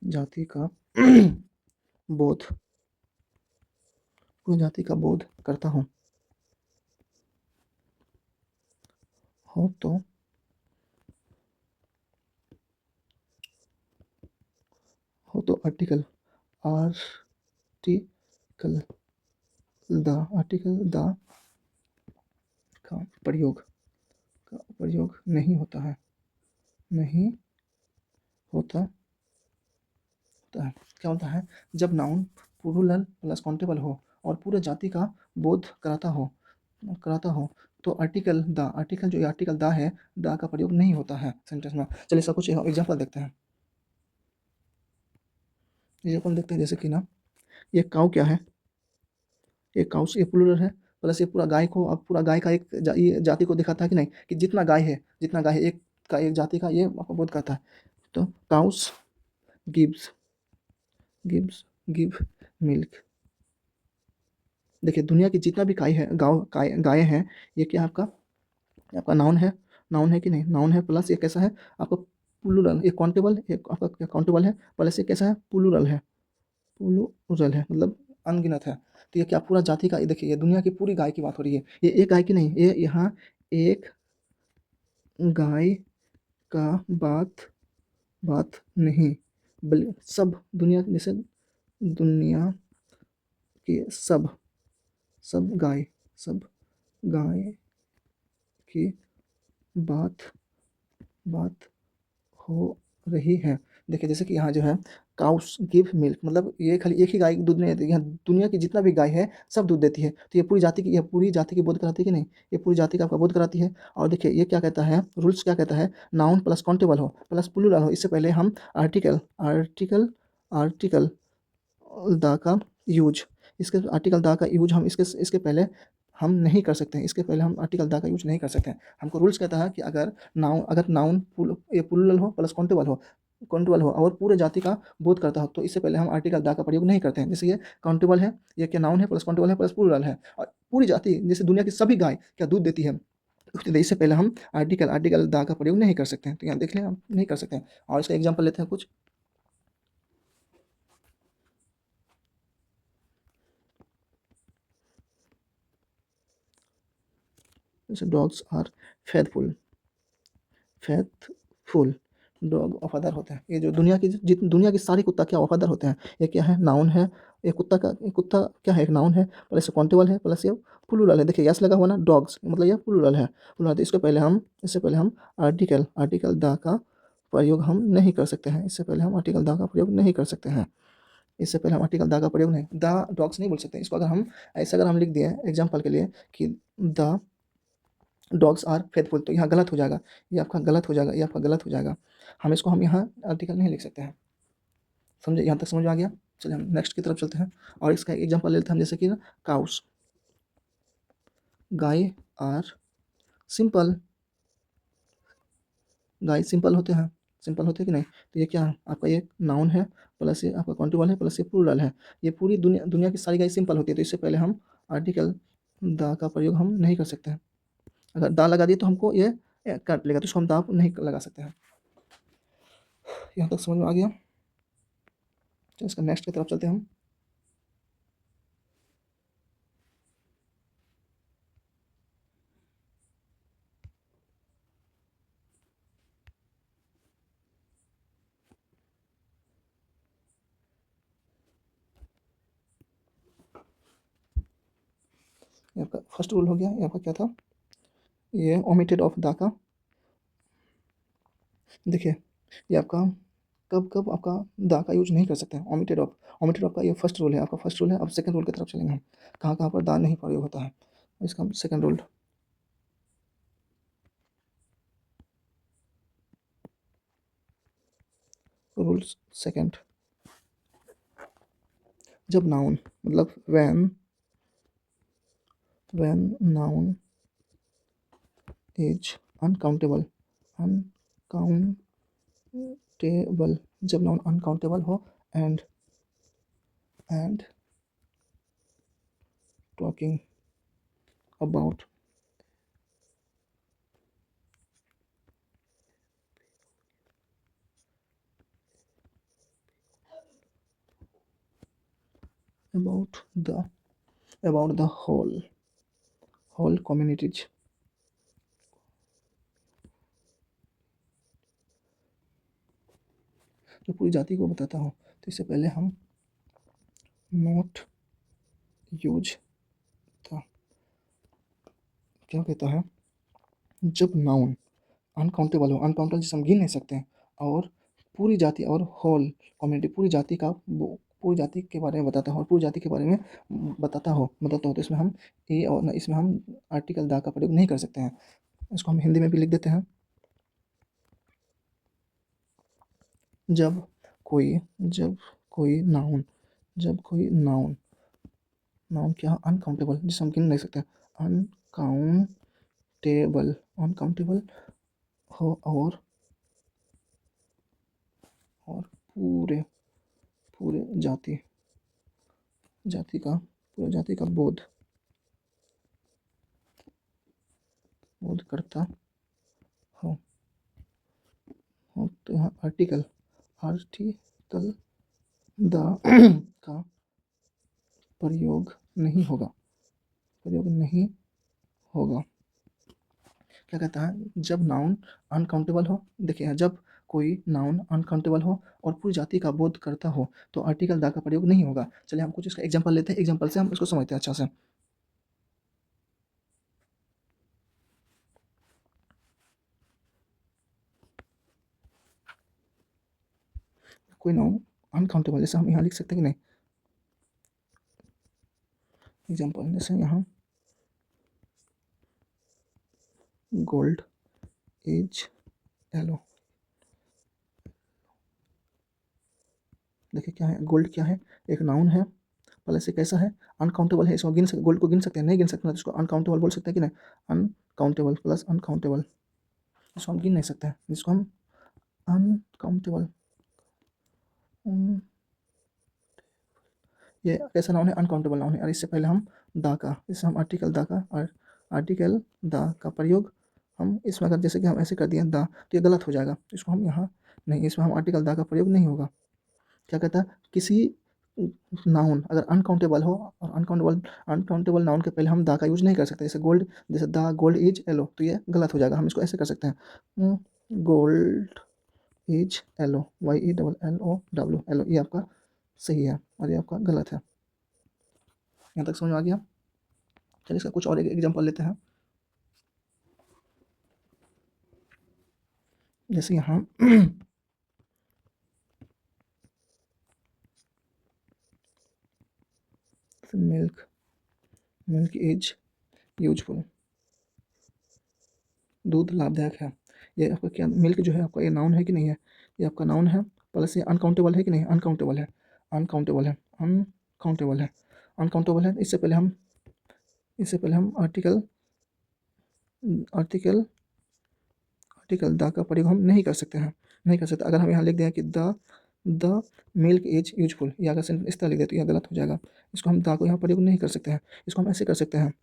जाति का बोध करता हूँ, हो तो आर्टिकल द का प्रयोग नहीं होता है, क्या होता है जब नाउन प्लूरल प्लस काउंटेबल हो और पूरे जाति का बोध कराता हो तो आर्टिकल जो आर्टिकल द है, द का प्रयोग नहीं होता है सेंटेंस में। चलिए इसका कुछ एग्जांपल देखते हैं। एग्जांपल देखते हैं, जैसे कि ना ये काऊ क्या है, ये काउस ये प्लूरल है, प्लस ये पूरा गाय को, अब पूरा गाय का ये जाति को दिखाता है कि नहीं, कि जितना गाय है एक का, एक जाति का, ये आपको बोध करता है। तो काउस गिव्स गिव मिल्क, देखिए दुनिया की जितना भी गाय हैं, ये क्या आपका आपका नाउन है कि नहीं, नाउन है, प्लस ये कैसा है आपका प्लूरल, ये काउंटेबल, एक आपका क्या काउंटेबल है, प्लस ये कैसा है प्लूरल है, मतलब अनगिनत है। तो ये क्या पूरा जाति का, ये देखिए ये दुनिया की पूरी गाय की बात हो रही है, ये एक गाय की नहीं, ये यहाँ एक गाय का बात नहीं, बल्कि सब दुनिया, जैसे दुनिया के सब गाय की बात हो रही है। देखिए जैसे कि यहाँ जो है काउस गिव मिल्क, मतलब ये खाली एक ही गाय दूध नहीं देती, यहाँ दुनिया की जितना भी गाय है सब दूध देती है, तो ये पूरी जाति की बोध कराती है कि नहीं, ये पूरी जाति का आपका बोध कराती है। और देखिए ये क्या कहता है, रूल्स क्या कहता है, नाउन प्लस काउंटेबल हो प्लस प्लूरल हो, इससे पहले हम आर्टिकल द का यूज, इसके आर्टिकल द का यूज हम इसके पहले हम नहीं कर सकते हैं, इसके पहले हम आर्टिकल द का यूज नहीं कर सकते हैं। हमको रूल्स कहता है कि अगर नाउन प्लूरल हो प्लस काउंटेबल हो और पूरे जाति का बोध करता हो, तो इससे पहले हम आर्टिकल द का प्रयोग नहीं करते हैं। जैसे ये काउंटेबल है, ये क्या नाउन है प्लस काउंटेबल है प्लस प्लूरल है, और पूरी जाति जैसे दुनिया की सभी गाय क्या दूध देती है, तो इससे पहले हम आर्टिकल द का प्रयोग नहीं कर सकते हैं। तो यहाँ देख लें, हम नहीं कर सकते हैं। और इसका एग्जाम्पल लेते हैं कुछ। जैसे dogs are faithful, faithful, dog वफादार होते हैं। ये जो दुनिया की सारी कुत्ता क्या वफादार होते हैं। ये क्या है, नाउन है। ये कुत्ता क्या है, एक नाउन है प्लस काउंटेबल है प्लस ये प्लूरल है। देखिए यस लगा हुआ ना, डॉग्स मतलब ये प्लूरल है। प्लूरल, तो इससे पहले हम आर्टिकल द का प्रयोग हम नहीं कर सकते हैं। इससे पहले हम आर्टिकल द का प्रयोग नहीं कर सकते हैं। इससे पहले हम आर्टिकल द का प्रयोग नहीं, द डॉग्स नहीं बोल सकते। इसको अगर हम लिख दिए एग्जाम्पल के लिए कि द डॉग्स आर फेथफुल, तो यहाँ गलत हो जाएगा, ये आपका गलत हो जाएगा। हम यहाँ आर्टिकल नहीं लिख सकते हैं। समझे, यहाँ तक समझ में आ गया। चलिए हम नेक्स्ट की तरफ चलते हैं और इसका एग्जांपल लेते हैं हम, जैसे कि ना काउस, गाय आर सिंपल, गाय सिंपल होते हैं कि नहीं। तो ये क्या है, आपका ये नाउन है प्लस ये आपका काउंटेबल है प्लस ये प्लूरल है। ये पूरी दुनिया की सारी गाय सिंपल होती है, तो इससे पहले हम आर्टिकल द का प्रयोग हम नहीं कर सकते हैं। अगर दा लगा दिए तो हमको ये काट लेगा, तो इसको हम दा नहीं लगा सकते हैं। यहाँ तक समझ में आ गया। तो इसका नेक्स्ट की तरफ चलते हैं हम। ये आपका फर्स्ट रूल हो गया। ये आपका क्या था, ये ओमिटेड ऑफ द का। देखिए ये आपका कब कब आपका द का यूज नहीं कर सकते हैं, ओमिटेड ऑफ का ये फर्स्ट रूल है, आपका फर्स्ट रूल है। अब सेकंड रूल की तरफ चलेंगे हम, कहाँ कहाँ पर द नहीं प्रयोग होता है। इसका सेकंड रूल, रूल सेकंड, जब नाउन मतलब when noun is uncountable, uncountable, जब नाउन अनकाउंटेबल हो and talking about about the whole communities, जो पूरी जाति को बताता हो, तो इससे पहले हम नॉट यूज था। क्या कहता है, जब नाउन अनकाउंटेबल जिसे हम गिन नहीं सकते हैं, और पूरी जाति और होल कम्युनिटी पूरी जाति के बारे में बताता हो, और पूरी जाति के बारे में बताता हो, तो इसमें हम इसमें हम आर्टिकल दा का प्रयोग नहीं कर सकते हैं। इसको हम हिंदी में भी लिख देते हैं। जब कोई नाउन नाउन क्या, अनकाउंटेबल जिसे हम गिन नहीं सकते, अनकाउंटेबल हो और पूरे पूरे जाति का बोध करता हो, तो यहाँ आर्टिकल द का प्रयोग नहीं होगा। क्या कहता है, जब नाउन अनकाउंटेबल हो, देखिए जब कोई नाउन अनकाउंटेबल हो और पूरी जाति का बोध करता हो, तो आर्टिकल द का प्रयोग नहीं होगा। चलिए हम कुछ इसका एग्जांपल लेते हैं, एग्जांपल से हम इसको समझते हैं अच्छा से। कोई नाउन अनकाउंटेबल, जैसे हम यहाँ लिख सकते हैं कि नहीं, एग्जांपल जैसे यहाँ गोल्ड इज येलो। देखिए क्या है, गोल्ड क्या है, एक नाउन है प्लस ये कैसा है, अनकाउंटेबल है, इसको गोल्ड को गिन सकते हैं, नहीं गिन सकते तो इसको अनकाउंटेबल बोल सकते हैं कि नहीं, अनकाउंटेबल प्लस अनकाउंटेबल, इसको हम गिन नहीं सकते हैं, जिसको हम अनकाउंटेबल, ये कैसा नाउन है, अनकाउंटेबल नाउन है। और इससे पहले हम दा का, इससे हम आर्टिकल दा का, और आर्टिकल दा का प्रयोग हम इसमें अगर जैसे कि हम ऐसे कर दिए दा, तो ये गलत हो जाएगा, तो इसको हम यहाँ नहीं, इसमें हम आर्टिकल दा का प्रयोग नहीं होगा। क्या कहता है, किसी नाउन अगर अनकाउंटेबल हो, और अनकाउंटेबल नाउन के पहले हम दा का यूज नहीं कर सकते, जैसे गोल्ड, जैसे दा गोल्ड इज येलो, तो ये गलत हो जाएगा। हम इसको ऐसे कर सकते हैं, गोल्ड इज येलो, YELLO, ये आपका सही है और ये आपका गलत है। यहाँ तक समझ में आ गया। चलिए इसका कुछ और एक एग्जांपल लेते हैं। जैसे यहाँ मिल्क इज यूजफुल, दूध लाभदायक है। ये आपका क्या, मिल्क जो है आपका ये नाउन है कि नहीं है, ये आपका नाउन है, प्लस ये अनकाउंटेबल है कि नहीं, अनकाउंटेबल है, अनकाउंटेबल है, अनकाउंटेबल है, अनकाउंटेबल है। इससे पहले हम आर्टिकल आर्टिकल आर्टिकल द का प्रयोग हम नहीं कर सकते हैं, नहीं कर सकते। अगर हम यहाँ लिख दें कि द मिल्क इज यूजफुल, या अगर सेंटेंस इस तरह लिख दे तो यह गलत हो जाएगा। इसको हम द को यहाँ प्रयोग नहीं कर सकते हैं, इसको हम ऐसे कर सकते हैं,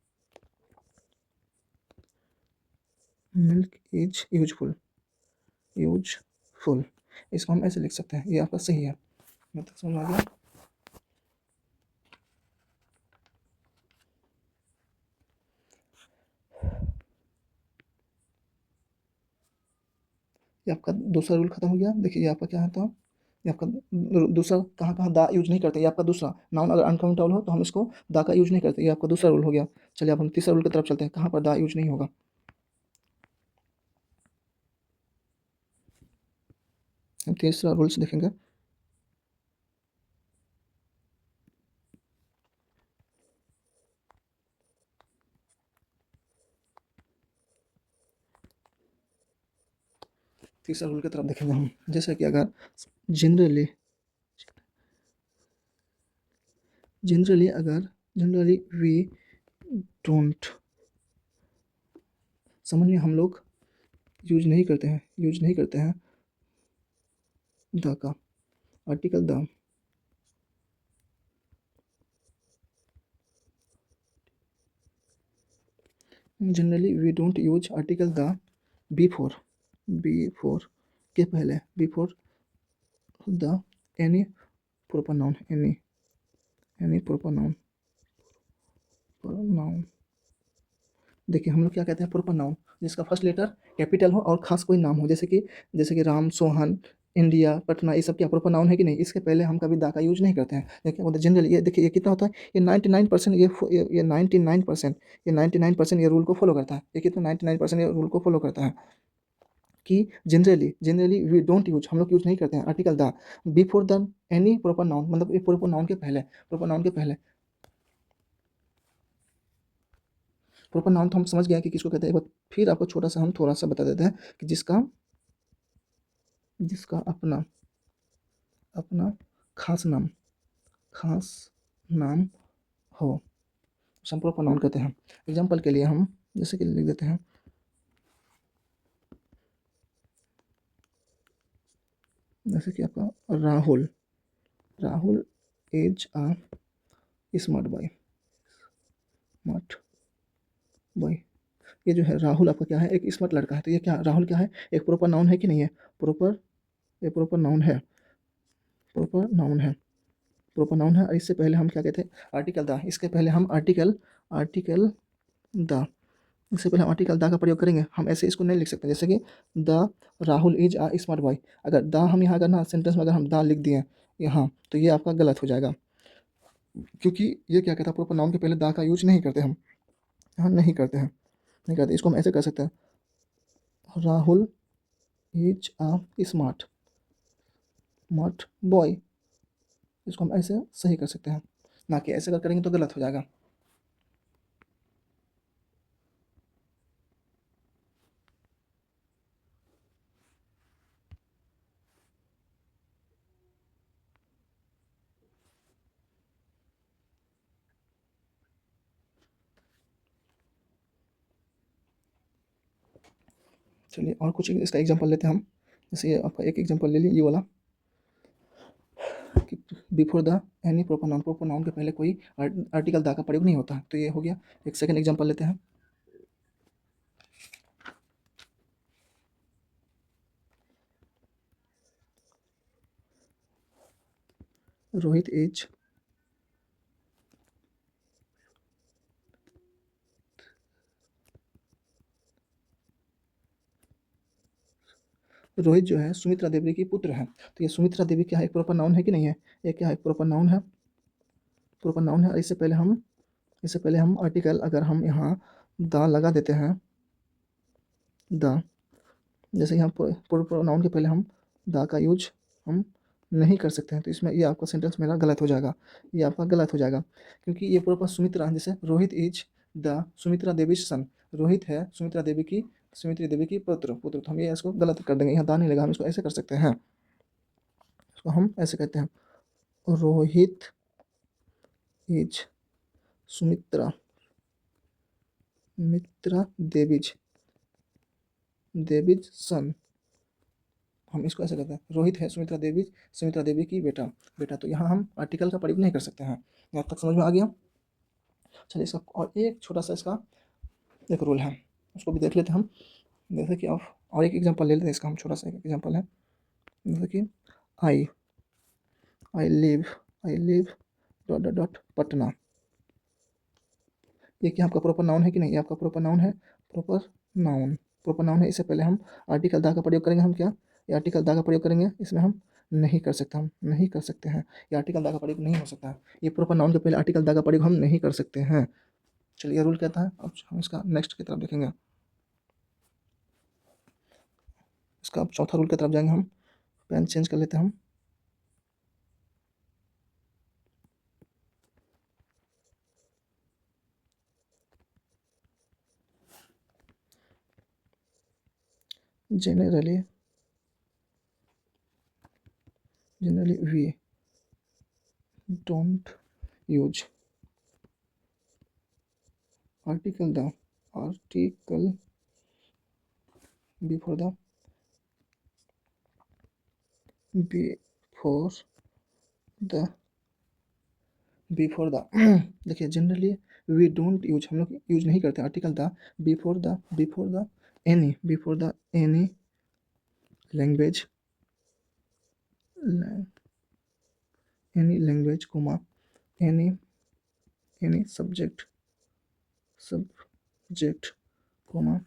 मिल्क इज यूजफुल, इसको हम ऐसे लिख सकते हैं, ये आपका सही है। मतलब समझ आ गया। ये आपका दूसरा रूल खत्म हो गया। देखिए ये आपका क्या है, तो ये आपका दूसरा, कहाँ कहाँ दा यूज नहीं करते, ये आपका दूसरा नाउन अगर अनकाउंटेबल हो तो हम इसको दा का यूज नहीं करते, ये आपका दूसरा रूल हो गया। चलिए अब हम तीसरा रूल की तरफ चलते हैं, कहाँ पर दा यूज नहीं होगा। हम तीसरा रूल्स देखेंगे। तीसरा रूल की तरफ देखेंगे हम, जैसे कि अगर जनरली जनरली वी डोंट, सामान्य हम लोग यूज नहीं करते हैं द का, article the, generally we don't use article the before के पहले, before the any proper noun, any proper noun. देखिए हम लोग क्या कहते हैं, प्रॉपर नाउन जिसका फर्स्ट लेटर कैपिटल हो और खास कोई नाम हो, जैसे कि राम, सोहन, इंडिया, पटना, ये सब क्या प्रॉपर नाउन है कि नहीं, इसके पहले हम कभी दा का यूज नहीं करते हैं। देखिए मतलब जनरली, ये देखिए ये कितना होता है, ये 99%, ये 99%, ये 99% ये रूल को फॉलो करता है। ये कितना 99% ये रूल को फॉलो करता है कि जनरली वी डोंट यूज, हम लोग यूज नहीं करते हैं article the before the any proper noun, मतलब ये प्रॉपर नाउन के पहले, प्रॉपर नाउन के पहले। प्रॉपर नाउन तो हम समझ गए कि किसको कहते हैं, एक बार फिर आपको छोटा सा हम थोड़ा सा बता देते हैं कि जिसका जिसका अपना अपना खास नाम हो, उसे हम प्रॉपर नाउन कहते हैं। एग्जाम्पल के लिए हम जैसे कि लिख देते हैं, जैसे कि आपका Rahul is a smart boy, smart boy. ये जो है राहुल आपका क्या है, एक स्मार्ट लड़का है, तो ये क्या राहुल क्या है, एक प्रॉपर नाउन है कि नहीं है, प्रॉपर, ये प्रॉपर नाउन है, प्रॉपर नाउन है, प्रॉपर नाउन है। और इससे पहले हम क्या कहते हैं, आर्टिकल द, इसके पहले हम आर्टिकल द, इससे पहले हम आर्टिकल द का प्रयोग करेंगे। हम ऐसे इसको नहीं लिख सकते, जैसे कि the Rahul is a smart boy, अगर द हम यहाँ अगर ना सेंटेंस में अगर हम द लिख दिए यहाँ, तो ये आपका गलत हो जाएगा, क्योंकि ये क्या कहता है, प्रॉपर नाउन के पहले द का यूज नहीं करते हम, हाँ नहीं करते हैं, नहीं करते। इसको हम ऐसे कर सकते हैं, Rahul is a smart smart boy, इसको हम ऐसे सही कर सकते हैं, ना कि ऐसे अगर करेंगे तो गलत हो जाएगा। चलिए और कुछ इसका एग्जांपल लेते हैं हम। जैसे ये आपका एक एग्जांपल ले लीजिए ये वाला कि before the any proper noun के पहले कोई आर्टिकल द का प्रयोग नहीं होता है, तो ये हो गया। एक सेकंड एग्जांपल लेते हैं। रोहित इज रोहित जो है सुमित्रा देवी की पुत्र है। तो ये सुमित्रा देवी क्या है, एक प्रॉपर नाउन है कि नहीं है? ये क्या है, प्रॉपर नाउन है, प्रॉपर नाउन है। और इससे पहले हम आर्टिकल अगर हम यहाँ द लगा देते हैं, द, जैसे यहाँ प्रॉपर नाउन के पहले हम द का यूज हम नहीं कर सकते हैं, तो इसमें ये आपका सेंटेंस मेरा गलत हो जाएगा, ये आपका गलत हो जाएगा। क्योंकि ये प्रॉपर सुमित्रा, जैसे रोहित इज द सुमित्रा देवी सन, रोहित है सुमित्रा देवी की पुत्र तो हम ये इसको गलत कर देंगे, यहाँ दा नहीं लगा, हम इसको ऐसे कर सकते हैं, इसको हम ऐसे कहते हैं, रोहित इज सुमित्रा मित्रा देवीज सन, हम इसको ऐसे कहते हैं, रोहित है सुमित्रा देवी की बेटा। तो यहाँ हम आर्टिकल का प्रयोग नहीं कर सकते हैं। यहाँ तक समझ में आ गया? चलिए इसका और एक छोटा सा इसका एक रूल है, उसको भी देख लेते हैं हम। जैसे कि आप और एक एग्जांपल ले लेते हैं इसका, हम छोटा सा एक एग्जांपल है, जैसे कि I I live dot dot dot Patna. ये क्या आपका प्रॉपर नाउन है कि नहीं? ये आपका प्रॉपर नाउन है, प्रॉपर नाउन है। इससे पहले हम आर्टिकल दा का प्रयोग करेंगे, हम क्या, ये आर्टिकल दा का प्रयोग करेंगे, इसमें हम नहीं कर सकते, हम नहीं कर सकते हैं, ये आर्टिकल दा का प्रयोग नहीं हो सकता है, ये प्रॉपर नाउन के पहले आर्टिकल दा का प्रयोग हम नहीं कर सकते हैं। चलिए रूल कहता है। अब हम इसका नेक्स्ट की तरफ देखेंगे, इसका अब चौथा रूल की तरफ जाएंगे हम। पेन चेंज कर लेते हैं हम। generally we don't use article before the before before the देखिए, जनरली वी डोंट यूज, हम लोग यूज नहीं करते article the before the any language comma any subject comma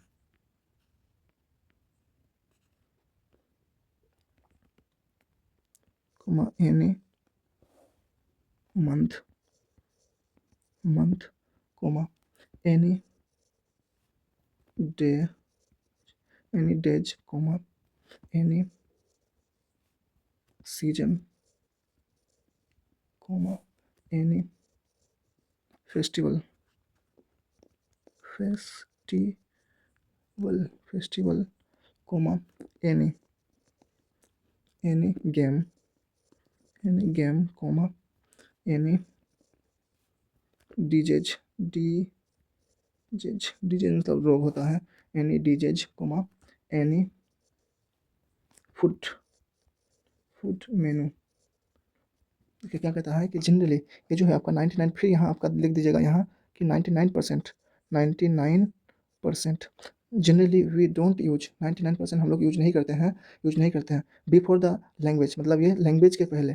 any month comma any days comma any season comma any festival comma any game comma any diseases मतलब रोग होता है, any diseases comma any food menu. देखिए क्या कहता है कि generally ये जो है आपका 99, फिर यहाँ आपका लिख दीजिएगा यहाँ कि 99% जनरली वी डोंट यूज, 99% हम लोग यूज नहीं करते हैं बिफोर द लैंग्वेज, मतलब ये लैंग्वेज के पहले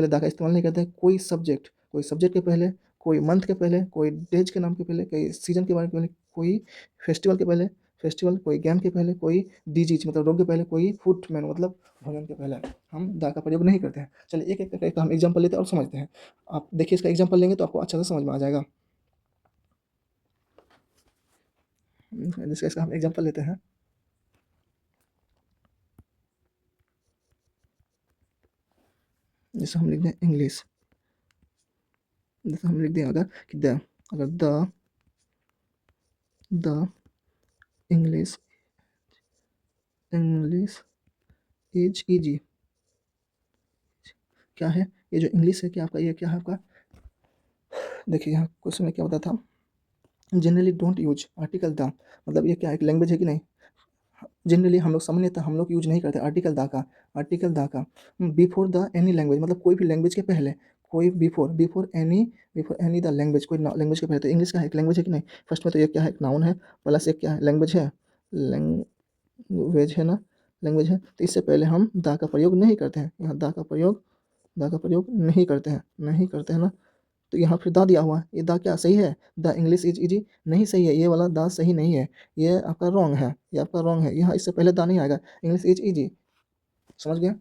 दा का इस्तेमाल नहीं करते हैं। कोई सब्जेक्ट के पहले, कोई मंथ के पहले, कोई डेज के नाम के पहले, कोई सीजन के बारे में पहले, कोई फेस्टिवल के पहले, कोई गेम के पहले, कोई डिजीज मतलब रोग के पहले, कोई फूड मेनू मतलब भोजन के पहले हम दा का प्रयोग नहीं करते हैं। चलिए एक एक करके हम एग्जांपल लेते हैं और समझते हैं। आप देखिए इसका एग्जांपल लेंगे तो आपको अच्छा से समझ में आ जाएगा। जैसे इसका हम एग्जांपल लेते हैं, जैसे हम लिख दें इंग्लिश, जैसे हम लिख दें अगर कि अगर द इंग्लिश इज इजी। क्या है ये जो इंग्लिश है, क्या आपका ये क्या है आपका, देखिए यहाँ क्वेश्चन में क्या होता था generally don't use article the, मतलब ये क्या एक लैंग्वेज है कि नहीं। जनरली हम लोग सामान्यतः हम लोग यूज नहीं करते आर्टिकल दा का, आर्टिकल दा का बिफोर द एनी लैंग्वेज, मतलब कोई भी लैंग्वेज के पहले, कोई before before any the language, कोई लैंग्वेज के पहले। तो इंग्लिश का एक लैंग्वेज है कि नहीं, फर्स्ट में तो ये क्या है, एक नाउन है, प्लस एक क्या है, लैंग्वेज है, लैंग्वेज है ना, लैंग्वेज है। तो इससे पहले हम दा का प्रयोग नहीं करते हैं, यहाँ दा का प्रयोग नहीं करते हैं, नहीं करते हैं ना। तो यहाँ फिर दा दिया हुआ है, ये दा क्या सही है, द इंग्लिश इज इजी, नहीं सही है, ये वाला दा सही नहीं है, ये आपका रॉन्ग है, ये आपका रॉन्ग है, यहाँ इससे पहले दा नहीं आएगा, इंग्लिश इज इजी। समझ गए।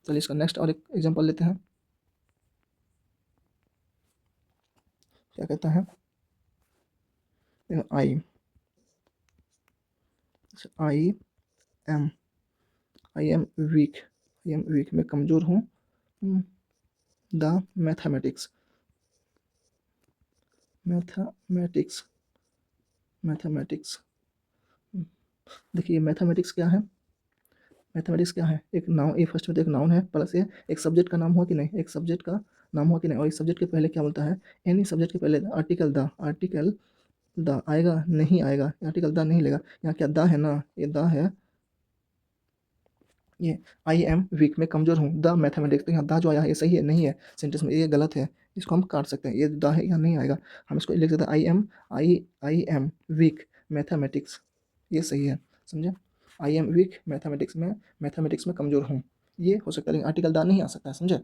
चलिए इसका नेक्स्ट और एक एग्जांपल लेते हैं। क्या कहता है, I I am I am weak, I am weak, मैं कमज़ोर हूँ, द मैथमेटिक्स, मैथमेटिक्स, मैथमेटिक्स। देखिए मैथमेटिक्स क्या है, मैथमेटिक्स क्या है, एक नाउन, ये फर्स्ट में तो एक नाउन है, प्लस ये एक सब्जेक्ट का नाम हुआ कि नहीं, एक सब्जेक्ट का नाम हुआ कि नहीं। और इस सब्जेक्ट के पहले क्या बोलता है, एनी सब्जेक्ट के पहले आर्टिकल द, आर्टिकल द आएगा नहीं आएगा, आर्टिकल द नहीं लेगा, यहाँ क्या द है ना, ये द है, ये आई एम वीक, मैं कमज़ोर हूँ, द मैथमेटिक्स, तो यहाँ द जो आया है ये सही है नहीं है सेंटेंस में, ये गलत है, इसको हम काट सकते हैं, ये द है यहाँ नहीं आएगा, हम इसको लिख सकते हैं आई एम वीक मैथमेटिक्स, ये सही है, समझे। आई एम वीक मैथमेटिक्स में कमज़ोर हूँ, ये हो सकता है, लेकिन आर्टिकल द नहीं आ सकता है, समझे।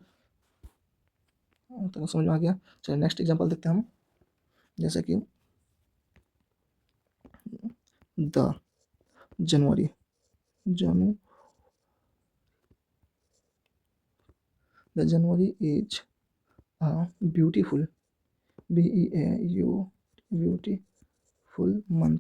तो समझ में आ गया। चलिए नेक्स्ट एग्जांपल देखते हैं हम, जैसे कि द जनवरी, जनु the January is a beautiful, BEAU beautiful month,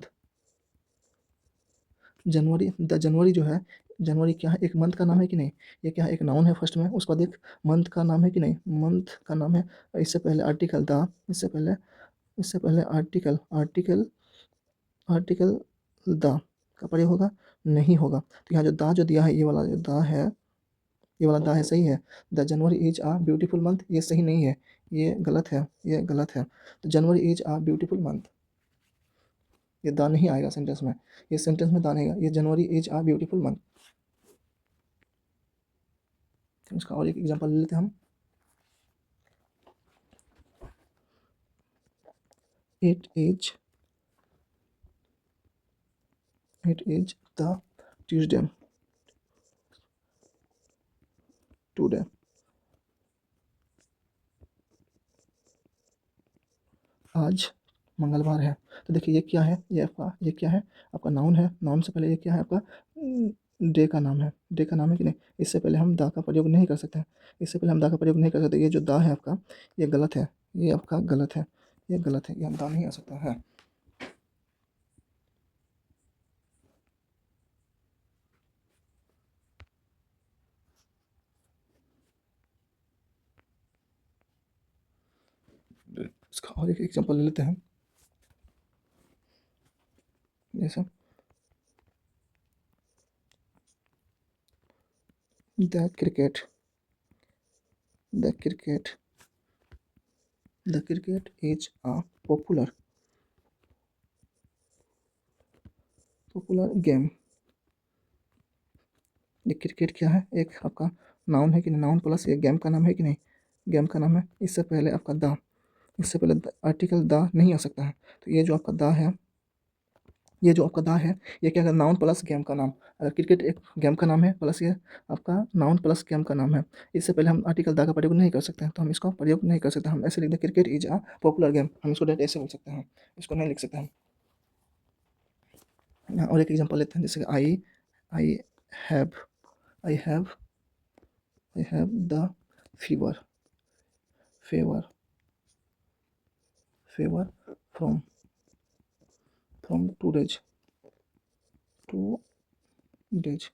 January, the January जो है, जनवरी क्या है, एक मंथ का नाम है कि नहीं, ये क्या है, एक नाउन है फर्स्ट में, उसके बाद एक मंथ का नाम है कि नहीं, मंथ का नाम है। इससे पहले आर्टिकल द, इससे पहले आर्टिकल द का प्रयोग होगा, नहीं होगा। तो यहाँ जो दा जो दिया है, ये वाला जो दा है, ये वाला दा है सही है, the January is a beautiful month, ये सही नहीं है, ये गलत है, ये गलत है। तो January is a beautiful month, ये दा नहीं आएगा सेंटेंस में, ये सेंटेंस में दा नहीं आएगा, ये January is a beautiful month. इसका और एक एग्जांपल ले लेते हैं हम, it is the Tuesday today, आज मंगलवार है। तो देखिए ये क्या है, ये क्या है, आपका नाउन है, नाउन से पहले ये क्या है आपका, डे का नाम है, डे का नाम है कि नहीं, इससे पहले हम दा का प्रयोग नहीं कर सकते हैं, इससे पहले हम दा का प्रयोग नहीं कर सकते, ये जो दा है आपका, ये गलत है, ये आपका गलत है, ये गलत है, ये दा नहीं आ सकता है। इसका और एक एग्जांपल ले लेते हैं, जैसे the cricket, the cricket the cricket is a popular game. ये क्रिकेट क्या है, एक आपका नाउन है कि नहीं, नाउन प्लस ये गेम का नाम है कि नहीं, गेम का नाम है। इससे पहले आपका द, इससे पहले आर्टिकल द नहीं आ सकता है। तो ये जो आपका द है, ये जो आपका दा है, ये क्या है, नाउन प्लस गेम का नाम। अगर क्रिकेट एक गेम का नाम है, प्लस ये आपका नाउन प्लस गेम का नाम है, इससे पहले हम आर्टिकल दा का प्रयोग नहीं कर सकते हैं, तो हम इसका प्रयोग नहीं कर सकते। हम ऐसे लिख दें, cricket is a popular game, हम इसको डायरेक्ट ऐसे बोल सकते हैं, इसको नहीं लिख सकते हम। और एक एग्जांपल लेते हैं, जैसे I have I have I have the fever, favour favour from two days, two days,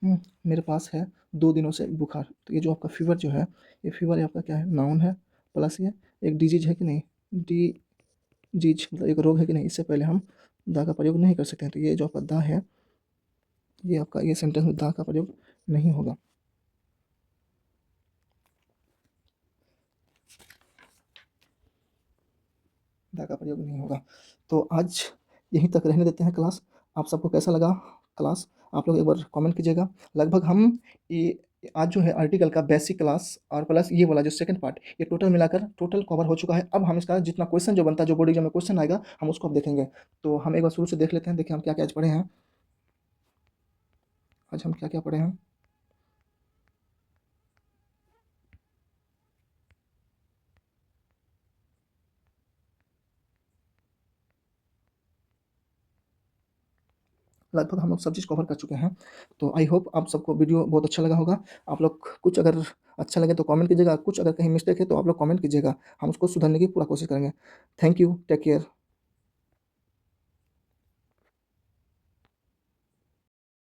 मेरे पास है 2 दिनों से बुखार। तो ये जो आपका फीवर जो है, ये फीवर आपका क्या है, नाउन है, प्लस ये एक डिजीज है कि नहीं, डिजीज मतलब एक रोग है कि नहीं, इससे पहले हम दा का प्रयोग नहीं कर सकते हैं। तो ये जो आपका दा है, ये आपका ये सेंटेंस में दा का प्रयोग नहीं होगा। दा का प्रयोग नहीं होगा। तो आज यहीं तक रहने देते हैं क्लास। आप सबको कैसा लगा क्लास, आप लोग एक बार कमेंट कीजिएगा। लगभग हम ये आज जो है आर्टिकल का बेसिक क्लास और प्लस ये वाला जो सेकंड पार्ट, ये टोटल मिलाकर टोटल कवर हो चुका है। अब हम इसका जितना क्वेश्चन जो बनता है, जो बोर्ड एग्जाम में क्वेश्चन आएगा, हम उसको अब देखेंगे। तो हम एक बार शुरू से देख लेते हैं। देखिए हम क्या क्या आज पढ़े हैं। आज हम क्या क्या पढ़े हैं। लगभग हम लोग सब चीज़ कवर कर चुके हैं। तो आई होप आप सबको वीडियो बहुत अच्छा लगा होगा। आप लोग कुछ अगर अच्छा लगे तो कमेंट कीजिएगा, कुछ अगर कहीं मिस्टेक है तो आप लोग कमेंट कीजिएगा, हम उसको सुधारने की पूरा कोशिश करेंगे। Thank you, take care.